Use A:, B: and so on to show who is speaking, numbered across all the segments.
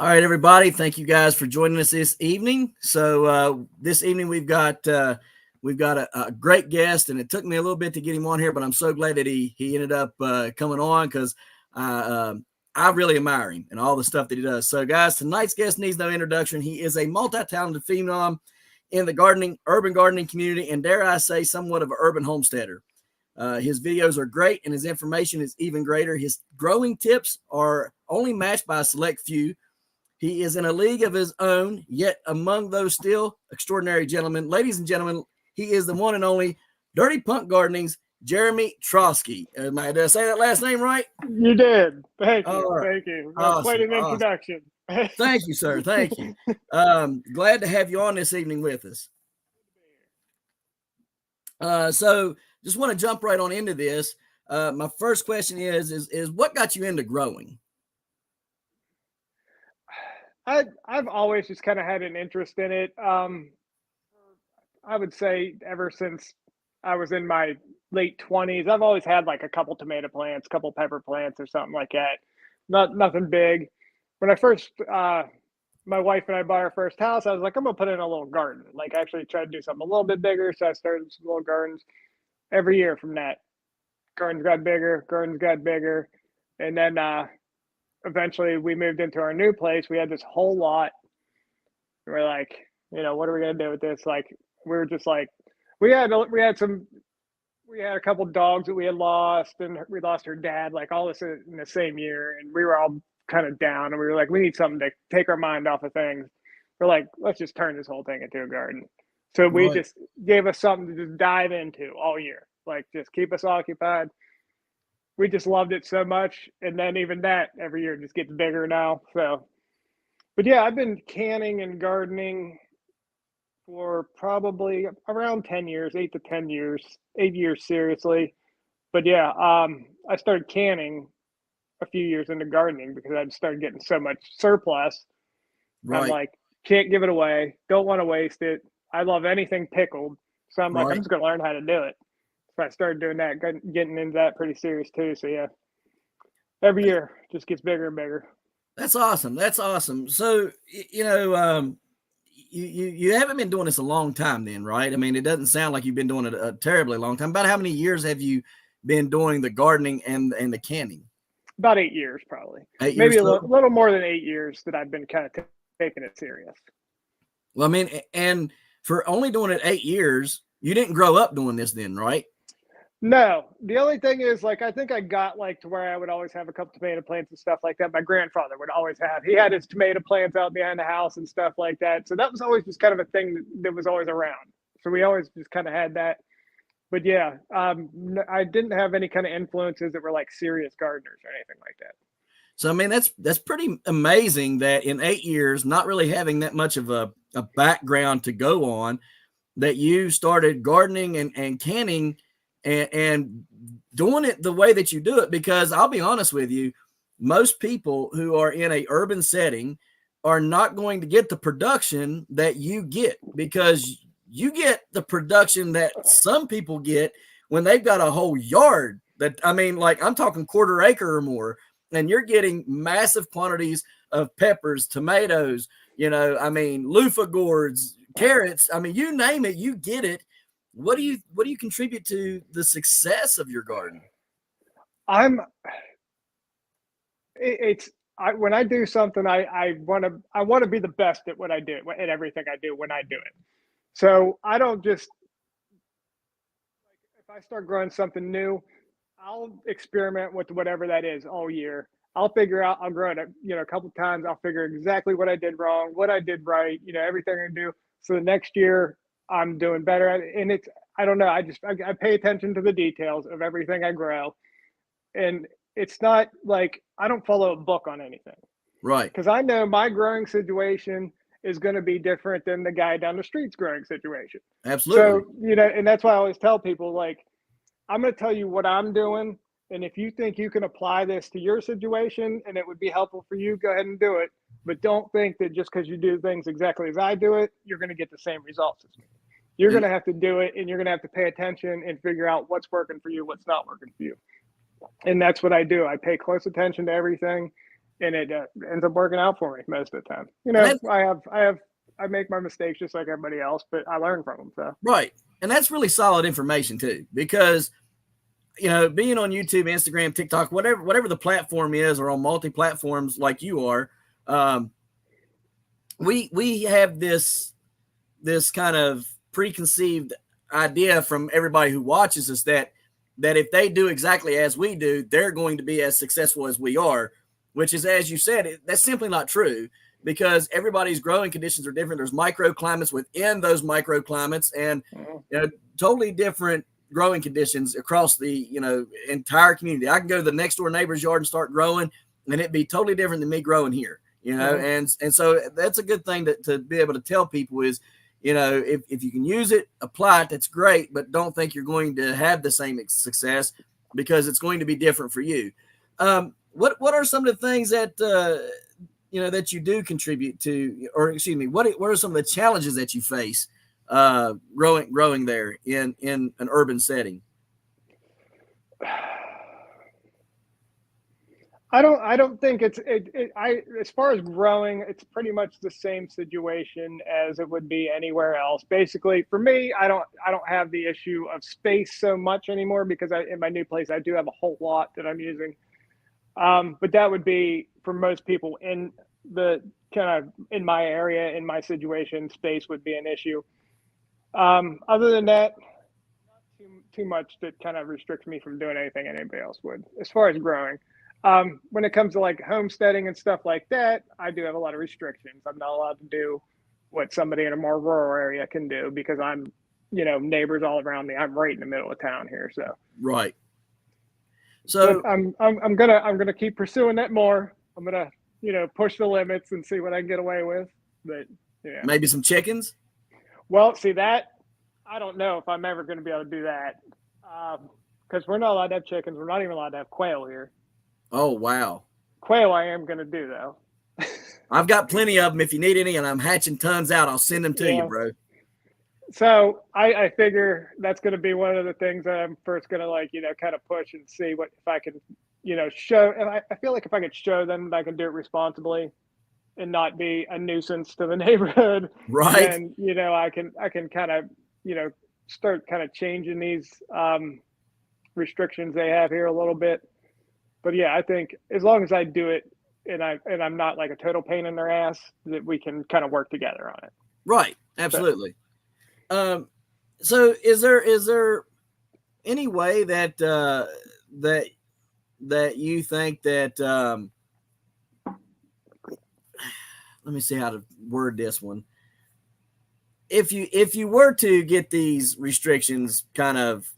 A: All right, everybody. Thank you guys for joining us this evening. So this evening we've got a great guest, and it took me a little bit to get him on here, but I'm so glad that he ended up coming on because I really admire him and all the stuff that he does. So, guys, tonight's guest needs no introduction. He is a multi-talented phenom in the urban gardening community, and dare I say, somewhat of an urban homesteader. His videos are great, and his information is even greater. His growing tips are only matched by a select few. He is in a league of his own, yet among those still extraordinary gentlemen. Ladies and gentlemen, he is the one and only Dirty Punk Gardening's Jeremy Troski. Did I say that last name right?
B: You did. Thank you.
A: Right.
B: Thank you. That's quite an introduction.
A: Thank you, sir. Thank you. Glad to have you on this evening with us. So just want to jump right on into this. My first question is what got you into growing?
B: I've always just kind of had an interest in it. I would say ever since I was in my late 20s, I've always had like a couple tomato plants, a couple pepper plants or something like that. Nothing big. When I first, my wife and I bought our first house, I was like, I'm going to put in a little garden. Like actually try to do something a little bit bigger. So I started some little gardens every year from that. Gardens got bigger. And then, eventually we moved into our new place. We had this whole lot. We're like, what are we going to do with this? Like, we were just like, we had a couple dogs that we had lost, and we lost her dad, like all this in the same year. And we were all kind of down, and we were like, we need something to take our mind off of things. We're like, let's just turn this whole thing into a garden. So we just gave us something to just dive into all year, like just keep us occupied. We just loved it so much. And then even that every year just gets bigger now. So, but yeah, I've been canning and gardening for probably around 10 years, 8 to 10 years, 8 years seriously. But yeah, I started canning a few years into gardening because I started getting so much surplus. Right. I'm like, can't give it away. Don't want to waste it. I love anything pickled. So I'm like, I'm just going to learn how to do it. So I started doing that, getting into that pretty serious too. So yeah, every year just gets bigger and bigger.
A: That's awesome. That's awesome. So, you haven't been doing this a long time then, right? I mean, it doesn't sound like you've been doing it a terribly long time. About how many years have you been doing the gardening and the canning?
B: About 8 years, probably.
A: 8 years.
B: Maybe a little more than 8 years that I've been kind of taking it serious.
A: Well, I mean, and for only doing it 8 years, you didn't grow up doing this then, right?
B: No, the only thing is, like, I think I got like to where I would always have a couple tomato plants and stuff like that. My grandfather would always have. He had his tomato plants out behind the house and stuff like that. So that was always just kind of a thing that was always around. So we always just kind of had that. But yeah, I didn't have any kind of influences that were like serious gardeners or anything like that.
A: So I mean, that's pretty amazing that in 8 years, not really having that much of a background to go on, that you started gardening and canning. And doing it the way that you do it, because I'll be honest with you, most people who are in a urban setting are not going to get the production that you get, because you get the production that some people get when they've got a whole yard that, I mean, like I'm talking quarter acre or more, and you're getting massive quantities of peppers, tomatoes, I mean, loofah gourds, carrots. I mean, you name it, you get it. What do you contribute to the success of your garden?
B: When I do something, I want to be the best at what I do, at everything I do when I do it. So I don't just, like, if I start growing something new, I'll experiment with whatever that is all year. I'll grow it, a couple times. I'll figure exactly what I did wrong, what I did right, everything I do. So the next year I'm doing better at it. And I don't know. I pay attention to the details of everything I grow. And it's not like I don't follow a book on anything.
A: Right.
B: Because I know my growing situation is going to be different than the guy down the street's growing situation.
A: Absolutely.
B: So, and that's why I always tell people, like, I'm going to tell you what I'm doing. And if you think you can apply this to your situation and it would be helpful for you, go ahead and do it. But don't think that just because you do things exactly as I do it, you're going to get the same results as me. You're going to have to do it, and you're going to have to pay attention and figure out what's working for you, what's not working for you. And that's what I do. I pay close attention to everything, and it ends up working out for me most of the time. I make my mistakes just like everybody else, but I learn from them. So
A: right, and that's really solid information too, because being on YouTube, Instagram, TikTok, whatever the platform is, or on multi platforms like you are, we have this kind of preconceived idea from everybody who watches us that if they do exactly as we do, they're going to be as successful as we are, which is, as you said, that's simply not true, because everybody's growing conditions are different. There's microclimates within those microclimates, and totally different growing conditions across the entire community. I can go to the next door neighbor's yard and start growing, and it'd be totally different than me growing here. And so that's a good thing to be able to tell people is, if you can use it, apply it, that's great, but don't think you're going to have the same success, because it's going to be different for you. What are some of the things that that you do contribute to, or excuse me, what are some of the challenges that you face growing there in an urban setting?
B: I don't think as far as growing, it's pretty much the same situation as it would be anywhere else. Basically, for me, I don't have the issue of space so much anymore, because in my new place, I do have a whole lot that I'm using. But that would be for most people in the kind of in my area, in my situation, space would be an issue. Other than that, not too much that kind of restricts me from doing anything anybody else would as far as growing. When it comes to like homesteading and stuff like that, I do have a lot of restrictions. I'm not allowed to do what somebody in a more rural area can do, because I'm, neighbors all around me. I'm right in the middle of town here. So
A: right. So
B: but I'm gonna keep pursuing that more. I'm gonna push the limits and see what I can get away with. But
A: maybe some chickens.
B: Well, see that I don't know if I'm ever going to be able to do that, because we're not allowed to have chickens. We're not even allowed to have quail here.
A: Oh, wow.
B: Quail I am going to do, though.
A: I've got plenty of them. If you need any, and I'm hatching tons out, I'll send them to you, bro.
B: So I figure that's going to be one of the things that I'm first going to kind of push and see if I can, show. And I feel like if I could show them that I can do it responsibly and not be a nuisance to the neighborhood,
A: right?
B: then I can kind of start kind of changing these restrictions they have here a little bit. But yeah, I think as long as I do it and I'm not like a total pain in their ass, that we can kind of work together on it.
A: Right. Absolutely. So is there any way that that you think that let me see how to word this one. If you were to get these restrictions kind of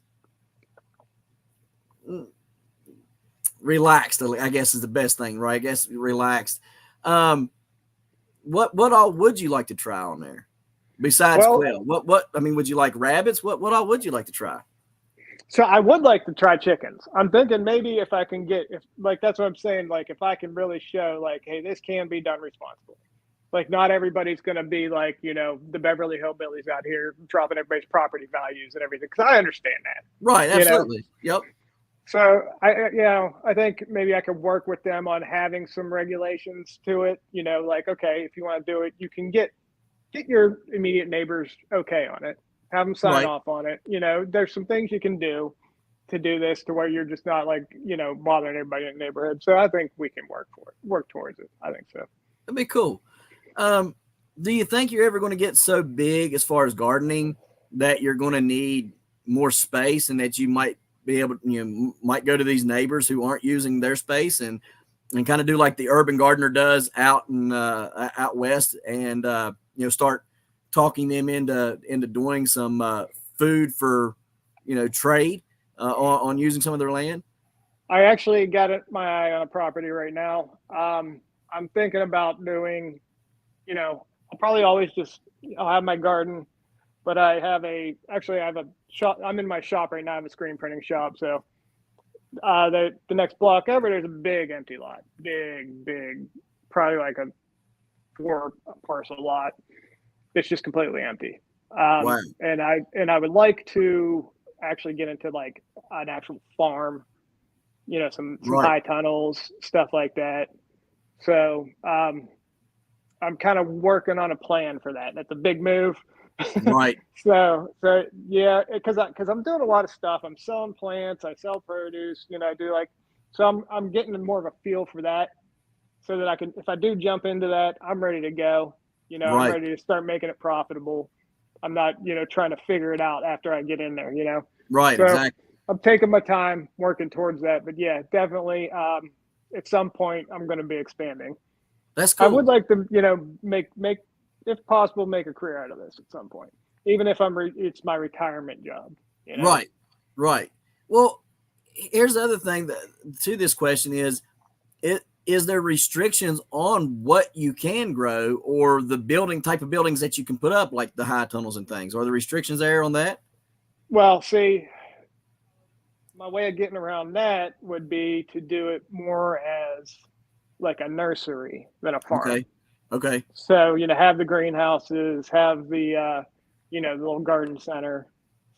A: relaxed, I guess is the best thing, right? I guess relaxed. What all would you like to try on there besides quail? What I mean, would you like rabbits? What all would you like to try?
B: So I would like to try chickens. I'm thinking maybe if I can that's what I'm saying. Like if I can really show like, hey, this can be done responsibly. Like not everybody's going to be like, the Beverly Hillbillies out here dropping everybody's property values and everything. Because I understand that.
A: Right. Absolutely. Yep.
B: So I think maybe I could work with them on having some regulations to it. Like, okay, if you want to do it, you can get your immediate neighbors okay on it. Have them sign off on it. There's some things you can do to do this to where you're just not like, bothering everybody in the neighborhood. So I think we can work towards it. I think so.
A: That'd be cool. Do you think you're ever going to get so big as far as gardening that you're going to need more space, and that you might be able to, might go to these neighbors who aren't using their space and kind of do like the urban gardener does out west and, start talking them into doing some food for, trade on using some of their land?
B: I actually got my eye on a property right now. I'm thinking about doing, I'll probably always I'll have my garden, but I have a shop. I'm in my shop right now. I have a screen printing shop. So the next block over, there's a big empty lot, big, probably like a 4 parcel lot. It's just completely empty.
A: Wow.
B: And I would like to actually get into like an actual farm, some high tunnels, stuff like that. So I'm kind of working on a plan for that. That's a big move.
A: Right.
B: So yeah, because I'm doing a lot of stuff. I'm selling plants. I sell produce. I do like, so I'm getting more of a feel for that, so that I can, if I do jump into that, I'm ready to go. I'm
A: Right.
B: ready to start making it profitable. I'm not trying to figure it out after I get in there.
A: Right.
B: So
A: Exactly.
B: I'm taking my time working towards that. But yeah, definitely. At some point, I'm going to be expanding.
A: That's
B: I would
A: cool.
B: like to, make if possible, make a career out of this at some point, even if it's my retirement job. You know.
A: Right. Right. Well, here's the other thing that to this question is there restrictions on what you can grow or the building type of buildings that you can put up, like the high tunnels and things? Are there restrictions there on that?
B: Well, see, my way of getting around that would be to do it more as like a nursery than a farm.
A: Okay. Okay.
B: So, have the greenhouses, have the little garden center,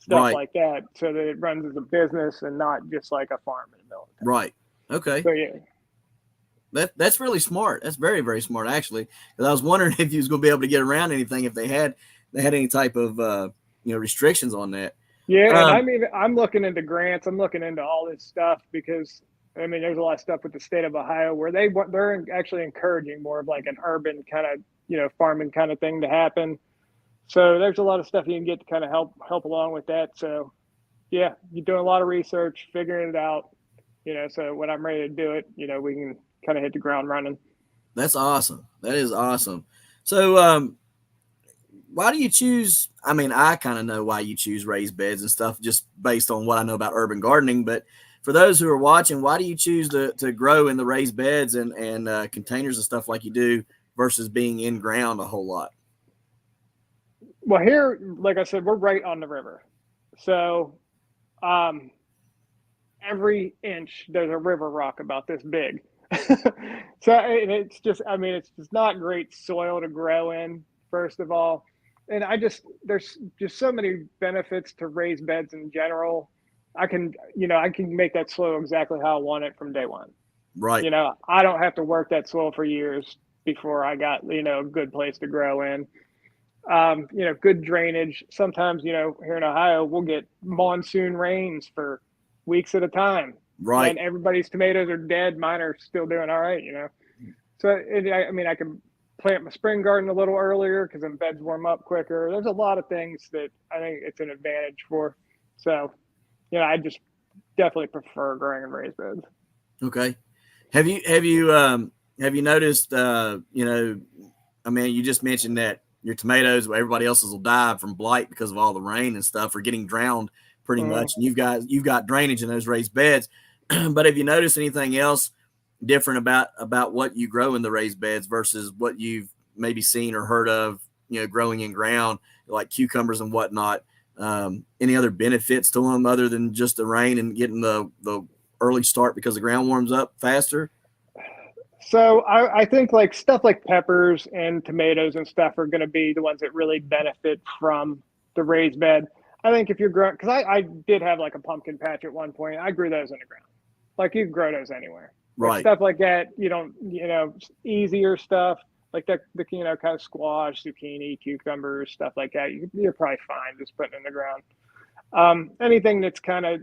B: stuff
A: Right.
B: like that, so that it runs as a business and not just like a farm in the middle of town.
A: Right. Okay.
B: So, yeah.
A: That's really smart. That's very, very smart, actually. Because I was wondering if you was going to be able to get around anything if they had any type of restrictions on that.
B: Yeah. And I
A: Um,
B: mean, I'm looking into grants, I'm looking into all this stuff because, I mean, there's a lot of stuff with the state of Ohio where they're actually encouraging more of like an urban kind of, farming kind of thing to happen. So there's a lot of stuff you can get to kind of help along with that. So yeah, you're doing a lot of research, figuring it out. So when I'm ready to do it, we can kind of hit the ground running.
A: that's awesome. That is awesome. So, why do you choose? I mean, I kind of know why you choose raised beds and stuff just based on what I know about urban gardening. But for those who are watching, why do you choose to grow in the raised beds and containers and stuff like you do versus being in ground a whole lot?
B: Well, here, like I said, we're right on the river, so um, every inch there's a river rock about this big. So and it's just, I mean, it's just not great soil to grow in, first of all. And there's just so many benefits to raised beds in general. I can make that soil exactly how I want it from day one.
A: Right.
B: I don't have to work that soil for years before I got, a good place to grow in. Good drainage. Sometimes, here in Ohio, we'll get monsoon rains for weeks at a time,
A: Right.
B: and everybody's tomatoes are dead. Mine are still doing all right. So, I mean, I can plant my spring garden a little earlier because then beds warm up quicker. There's a lot of things that I think it's an advantage for. So, I just definitely prefer growing in raised beds.
A: Okay. Have you noticed I mean, you just mentioned that your tomatoes, everybody else's will die from blight because of all the rain and stuff, or getting drowned pretty
B: Mm.
A: much. And you've got drainage in those raised beds. But have you noticed anything else different about what you grow in the raised beds versus what you've maybe seen or heard of, growing in ground, like cucumbers and whatnot? Any other benefits to them other than just the rain and getting the early start because the ground warms up faster?
B: So I think like stuff like peppers and tomatoes and stuff are going to be the ones that really benefit from the raised bed. I think if you're growing, because I did have like a pumpkin patch at one point. I grew those in the ground. Like you can grow those anywhere. Like
A: Right.
B: stuff like that, easier stuff like the kind of squash, zucchini, cucumbers, stuff like that. You're probably fine just putting in the ground. Anything that's kind of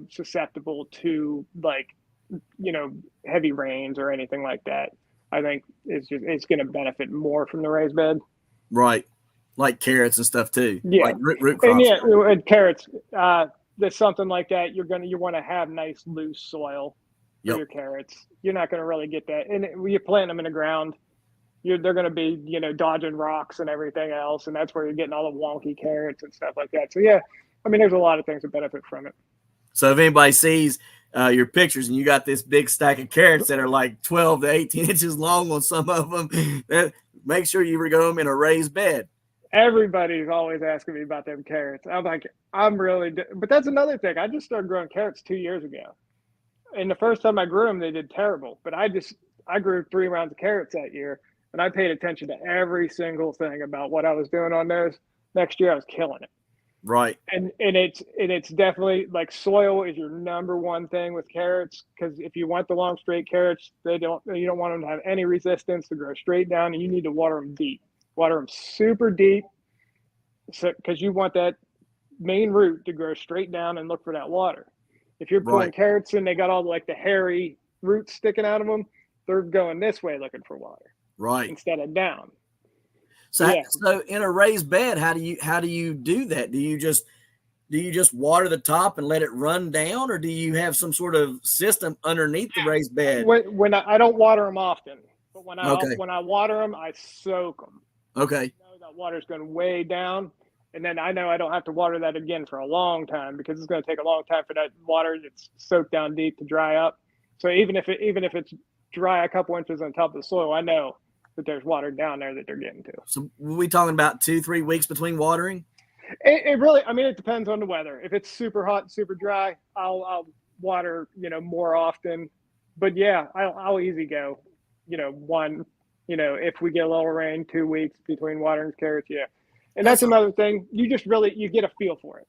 B: susceptible to like heavy rains or anything like that, I think it's going to benefit more from the raised bed.
A: Right. Like carrots and stuff too,
B: Yeah,
A: like root
B: and
A: crops.
B: yeah, and carrots. There's something like that. You want to have nice loose soil for
A: Yep.
B: your carrots. You're not going to really get that, and when you plant them in the ground, they're going to be dodging rocks and everything else, and that's where you're getting all the wonky carrots and stuff like that. So yeah, I mean, there's a lot of things that benefit from it.
A: So if anybody sees your pictures and you got this big stack of carrots that are like 12 to 18 inches long on some of them, make sure you grow them in a raised bed.
B: Everybody's always asking me about them carrots. I'm like, but that's another thing. I just started growing carrots 2 years ago, and the first time I grew them, they did terrible. But I grew 3 rounds of carrots that year, and I paid attention to every single thing about what I was doing on those. Next year, I was killing it.
A: Right.
B: And it's definitely like soil is your number one thing with carrots, because if you want the long straight carrots, you don't want them to have any resistance to grow straight down, and you need to water them deep, water them super deep, so because you want that main root to grow straight down and look for that water. If you're pulling
A: Right.
B: carrots and they got all like the hairy roots sticking out of them, they're going this way looking for water
A: Right.
B: instead of down.
A: So,
B: Yeah.
A: so in a raised bed, how do you do that? Do you just water the top and let it run down, or do you have some sort of system underneath the raised bed?
B: When I don't water them often, but when
A: Okay.
B: I water them, I soak them.
A: Okay.
B: I know that water's going way down, and then I know I don't have to water that again for a long time, because it's going to take a long time for that water that's soaked down deep to dry up. So even if it's dry a couple inches on top of the soil, I know that there's water down there that they're getting to.
A: So we talking about 2-3 weeks between watering?
B: It really, I mean, it depends on the weather. If it's super hot, super dry, I'll water, more often. But yeah, I'll easy go, one, if we get a little rain, 2 weeks between watering carrots. Yeah. And that's another thing. You just really, you get a feel for it.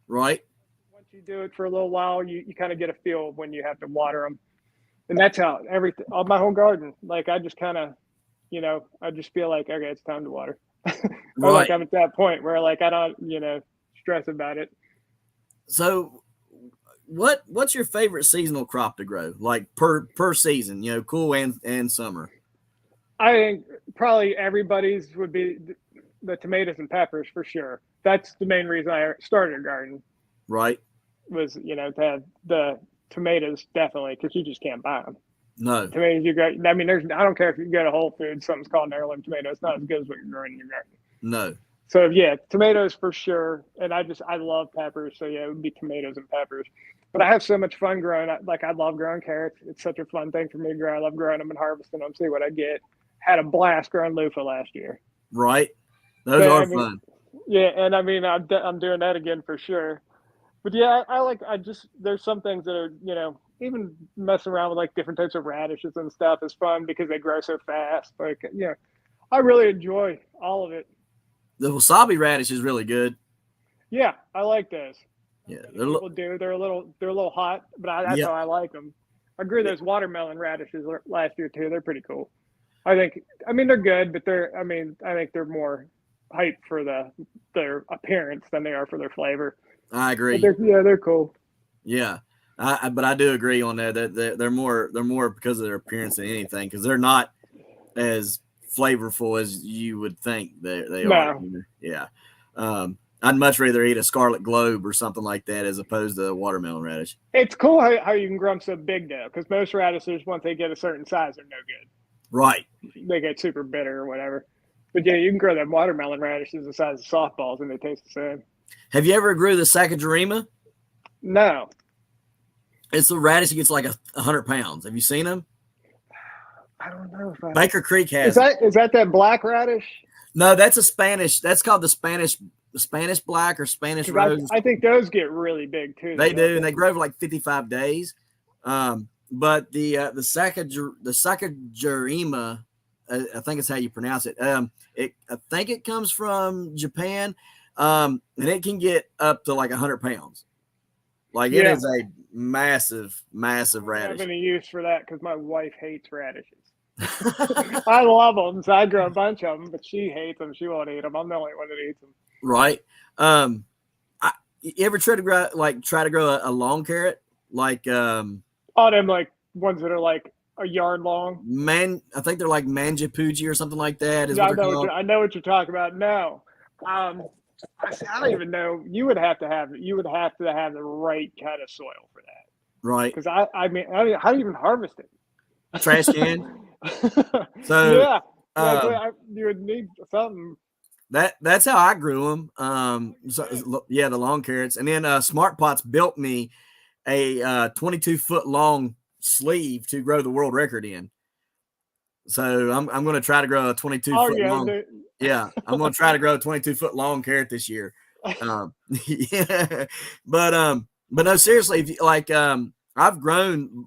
A: Right.
B: Once you do it for a little while, you kind of get a feel when you have to water them. And that's how everything on my whole garden. Like I just kind of, I just feel like, okay, it's time to water. Or like
A: Right.
B: I'm at that point where like I don't, stress about it.
A: So what's your favorite seasonal crop to grow? Like per season, cool and summer.
B: I think probably everybody's would be the tomatoes and peppers for sure. That's the main reason I started a garden,
A: Right.
B: was, to have the tomatoes, definitely, because you just can't buy them.
A: No.
B: Tomatoes you got, I mean, I don't care if you go to Whole Foods, something's called an heirloom tomato. It's not as good as what you're growing in your garden.
A: No.
B: So yeah, tomatoes for sure. And I love peppers. So yeah, it would be tomatoes and peppers. But I have so much fun growing. I love growing carrots. It's such a fun thing for me to grow. I love growing them and harvesting them, see what I get. Had a blast growing loofah last year.
A: Right. Those
B: So,
A: are
B: I mean,
A: fun.
B: yeah, and I mean, I'm doing that again for sure. But yeah, there's some things that are, even messing around with like different types of radishes and stuff is fun because they grow so fast. Like, I really enjoy all of it.
A: The wasabi radish is really good.
B: Yeah, I like those.
A: Yeah.
B: People do. They're a little hot, but that's
A: Yep.
B: how I like them. I grew those watermelon radishes last year too. They're pretty cool. I mean, they're good, but I think they're more hype for their appearance than they are for their flavor.
A: I agree.
B: But they're cool.
A: Yeah. But I do agree on that. They're more because of their appearance than anything, because they're not as flavorful as you would think they are. Yeah. I'd much rather eat a Scarlet Globe or something like that as opposed to a watermelon radish.
B: It's cool how you can grow them so big though, because most radishes, once they get a certain size, are no good.
A: Right.
B: They get super bitter or whatever. But yeah, you can grow them watermelon radishes the size of softballs and they taste the same.
A: Have you ever grew the Sacagawea?
B: No.
A: It's a radish that gets like 100 pounds. Have you seen them?
B: I don't know if
A: Baker Creek has.
B: Is that black radish?
A: No, that's a Spanish. That's called the Spanish black or Spanish rose.
B: I think those get really big too.
A: They do, and they grow for like 55 days. But the Sacagawea, I think it's how you pronounce it. I think it comes from Japan, and it can get up to like 100 pounds. Like it is a massive radish.
B: I don't have any use for that because my wife hates radishes. I love them, so I grow a bunch of them, but she hates them. She won't eat them. I'm the only one that eats them.
A: Right. You ever try to grow a long carrot? Like
B: them like ones that are like a yard long.
A: I think they're like manjapuji or something like that.
B: I know what you're talking about. No. I don't even know. You would have to have the right kind of soil for that.
A: Right.
B: Because I mean, how do you even harvest it?
A: Trash can. So
B: yeah, you would need something.
A: That's how I grew them. The long carrots, and then Smart Pots built me a 22-foot long sleeve to grow the world record in. So I'm going to try to grow a 22-foot long. Yeah, I'm going to try to grow a 22-foot long carrot this year. Yeah, but no, seriously, I've grown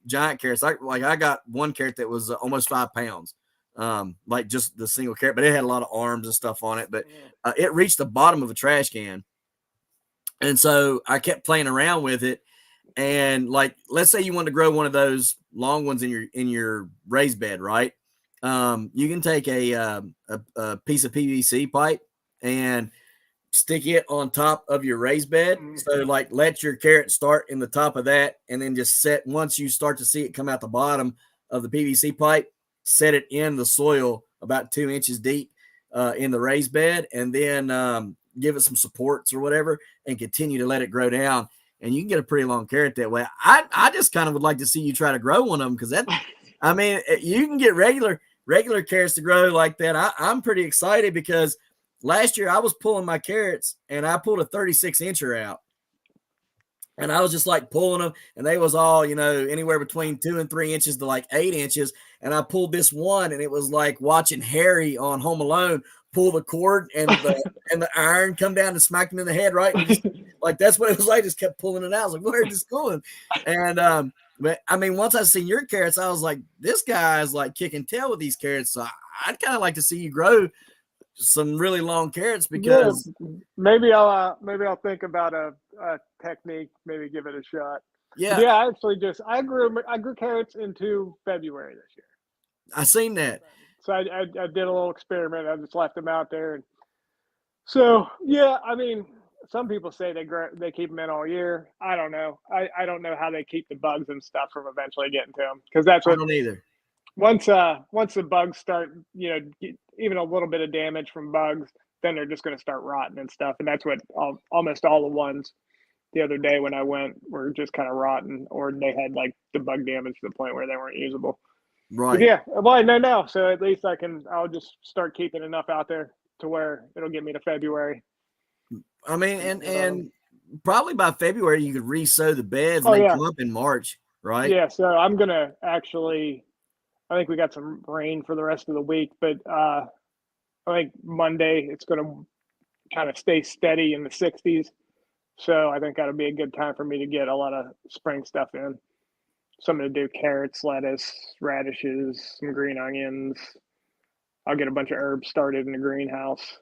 A: giant carrots. I got one carrot that was almost 5 pounds. like just the single carrot, but it had a lot of arms and stuff on it. But it reached the bottom of a trash can. And so I kept playing around with it. And like, let's say you want to grow one of those long ones in your raised bed, right? You can take a piece of PVC pipe and stick it on top of your raised bed. So like let your carrot start in the top of that, and then just set, once you start to see it come out the bottom of the PVC pipe, set it in the soil about 2 inches deep in the raised bed, and then give it some supports or whatever, and continue to let it grow down. And you can get a pretty long carrot that way. I just kind of would like to see you try to grow one of them, because that, I mean, you can get regular carrots to grow like that. I'm pretty excited because last year I was pulling my carrots and I pulled a 36-incher out. And I was just like pulling them, and they was all, anywhere between 2 and 3 inches to like 8 inches. And I pulled this one, and it was like watching Harry on Home Alone pull the cord and the iron come down and smack him in the head, right? And just, like, that's what it was like. Just kept pulling it out. I was like, where is this going? And but I mean, once I seen your carrots, I was like, this guy's like kicking tail with these carrots. So I'd kind of like to see you grow some really long carrots, because
B: maybe I'll think about a technique, maybe give it a shot. I actually I grew carrots into February this year.
A: I seen that.
B: So I did a little experiment. I just left them out there, and so I mean, some people say they keep them in all year. I don't know. I don't know how they keep the bugs and stuff from eventually getting to them, because that's what
A: I don't either.
B: Once the bugs start, even a little bit of damage from bugs, then they're just going to start rotting and stuff. And that's what almost all the ones the other day when I went were just kind of rotten, or they had like the bug damage to the point where they weren't usable.
A: Right.
B: But well, I know now, so at least I'll just start keeping enough out there to where it'll get me to February.
A: I mean, and probably by February you could re-sow the beds and come up in March, right?
B: Yeah. So I'm gonna actually. I think we got some rain for the rest of the week, but I think Monday it's going to kind of stay steady in the 60s. So I think that'll be a good time for me to get a lot of spring stuff in. So I'm going to do carrots, lettuce, radishes, some green onions. I'll get a bunch of herbs started in the greenhouse.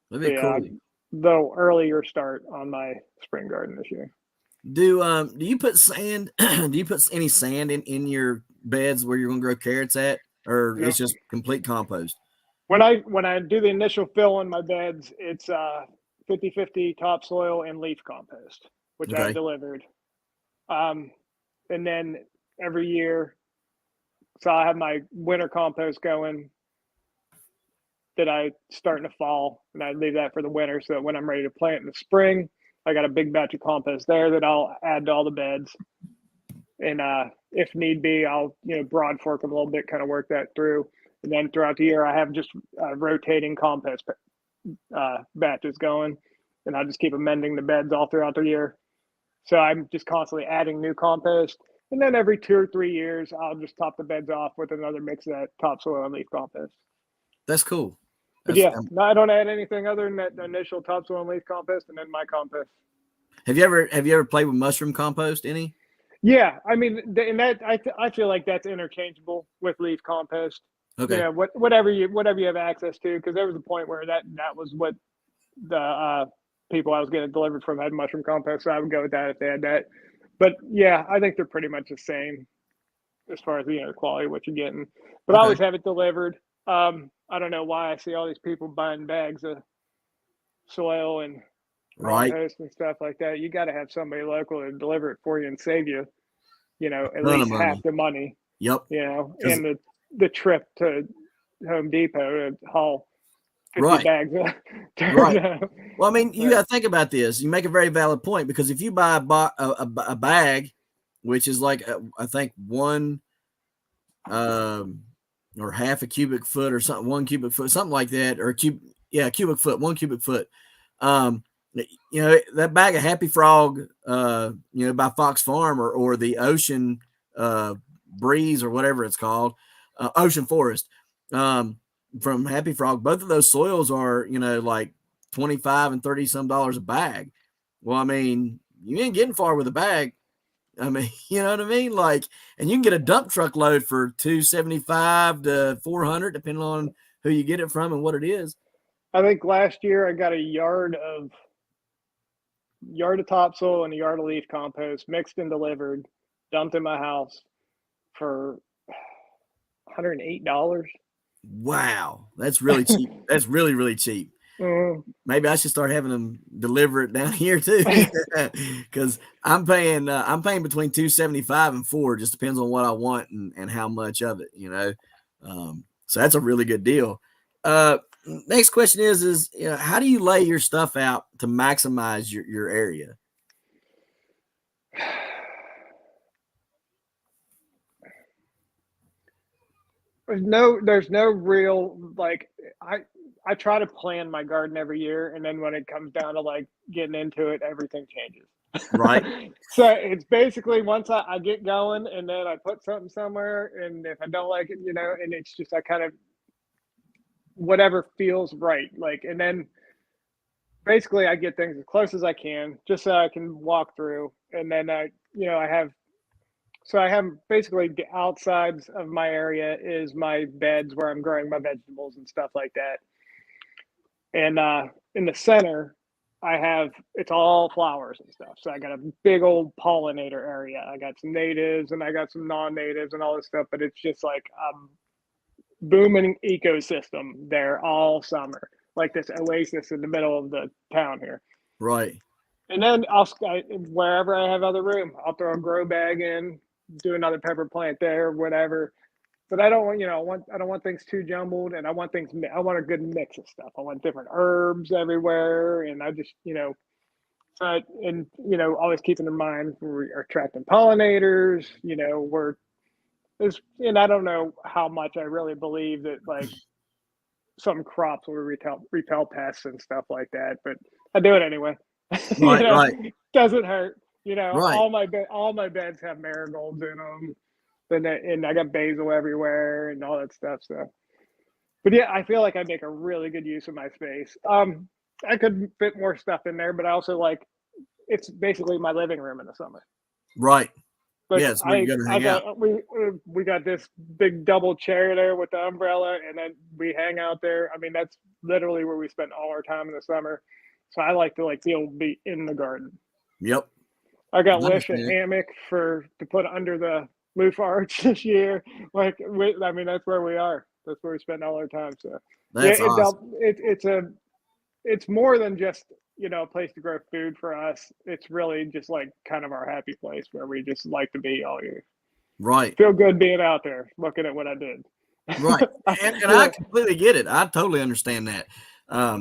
A: That'd be cool.
B: Though earlier start on my spring garden this year.
A: Do you put sand? Do you put any sand in your beds where you're going to grow carrots at, or it's just complete compost?
B: When I do the initial fill in my beds, it's 50-50 topsoil and leaf compost, which I've delivered. And then every year, so I have my winter compost going that I start in the fall, and I leave that for the winter, so that when I'm ready to plant in the spring, I got a big batch of compost there that I'll add to all the beds. And if need be, I'll broad fork them a little bit, kind of work that through. And then throughout the year, I have just rotating compost batches going, and I'll just keep amending the beds all throughout the year. So I'm just constantly adding new compost. And then every 2 or 3 years, I'll just top the beds off with another mix of that topsoil and leaf compost.
A: That's cool.
B: But no, I don't add anything other than that initial topsoil and leaf compost, and then my compost.
A: Have you ever played with mushroom compost any?
B: Yeah, I mean, and that I feel like that's interchangeable with leaf compost.
A: Okay.
B: Whatever you have access to, because there was a point where that was what the people I was getting delivered from had mushroom compost, so I would go with that if they had that. But yeah, I think they're pretty much the same as far as the quality of what you're getting. But I always have it delivered. I don't know why I see all these people buying bags of soil and compost and stuff like that. You got to have somebody local to deliver it for you and save you, at least half the money.
A: Yep.
B: And the trip to Home Depot to haul 50 bags.
A: Right. Well, I mean, you got to think about this. You make a very valid point, because if you buy a bag, which is like I think one or half a cubic foot or something, 1 cubic foot, something like that, or cubic foot, 1 cubic foot. That bag of Happy Frog, by Fox Farm or the Ocean Breeze or whatever it's called, Ocean Forest, from Happy Frog, both of those soils are, like $25 and $30 some a bag. Well, I mean, you ain't getting far with a bag. I mean, you know what I mean? Like, and you can get a dump truck load for 275 to 400, depending on who you get it from and what it is.
B: I think last year I got a yard of topsoil and a yard of leaf compost mixed and delivered, dumped in my house for $108.
A: Wow, that's really cheap. That's really, really cheap. Maybe I should start having them deliver it down here too, because I'm paying between 275 and 4. Just depends on what I want and how much of it, you know. So that's a really good deal. Next question is you know, how do you lay your stuff out to maximize your area?
B: There's no real like I try to plan my garden every year, and then when it comes down to like getting into it, everything changes.
A: Right.
B: So it's basically once I get going, and then I put something somewhere, and if I don't like it, you know, and it's just I kind of whatever feels right, like, and then basically I get things as close as I can, just so I can walk through, and then you know, I have basically the outsides of my area is my beds where I'm growing my vegetables and stuff like that. And in the center, it's all flowers and stuff. So I got a big old pollinator area. I got some natives and I got some non-natives and all this stuff, but it's just like booming ecosystem there all summer, like this oasis in the middle of the town here.
A: Right.
B: And then wherever I have other room, I'll throw a grow bag in, do another pepper plant there, whatever. But I don't want, you know, I don't want things too jumbled, and I want a good mix of stuff. I want different herbs everywhere, and I just, you know, and you know, always keeping in mind we're attracting pollinators. You know, and I don't know how much I really believe that like some crops will repel pests and stuff like that, but I do it anyway.
A: Right.
B: You know,
A: Right.
B: doesn't hurt. You know,
A: Right.
B: all my beds have marigolds in them. And I got basil everywhere and all that stuff. So, but yeah, I feel like I make a really good use of my space. I could fit more stuff in there, but I also like it's basically my living room in the summer.
A: Right.
B: Like
A: Yeah, it's where you're gonna hang out.
B: we got this big double chair there with the umbrella, and then we hang out there. I mean, that's literally where we spend all our time in the summer. So I like to like be able to be in the garden.
A: Yep.
B: I got
A: I
B: Wish a
A: understand.
B: hammock to put under the roof arch this year. Like, I mean, that's where we are. That's where we spend all our time. So, yeah,
A: That's awesome.
B: it's more than just, you know, a place to grow food for us. It's really just like kind of our happy place where we just like to be all year.
A: Right.
B: Feel good being out there, looking at what I did.
A: Right. And I
B: Yeah.
A: completely get it. I totally understand that.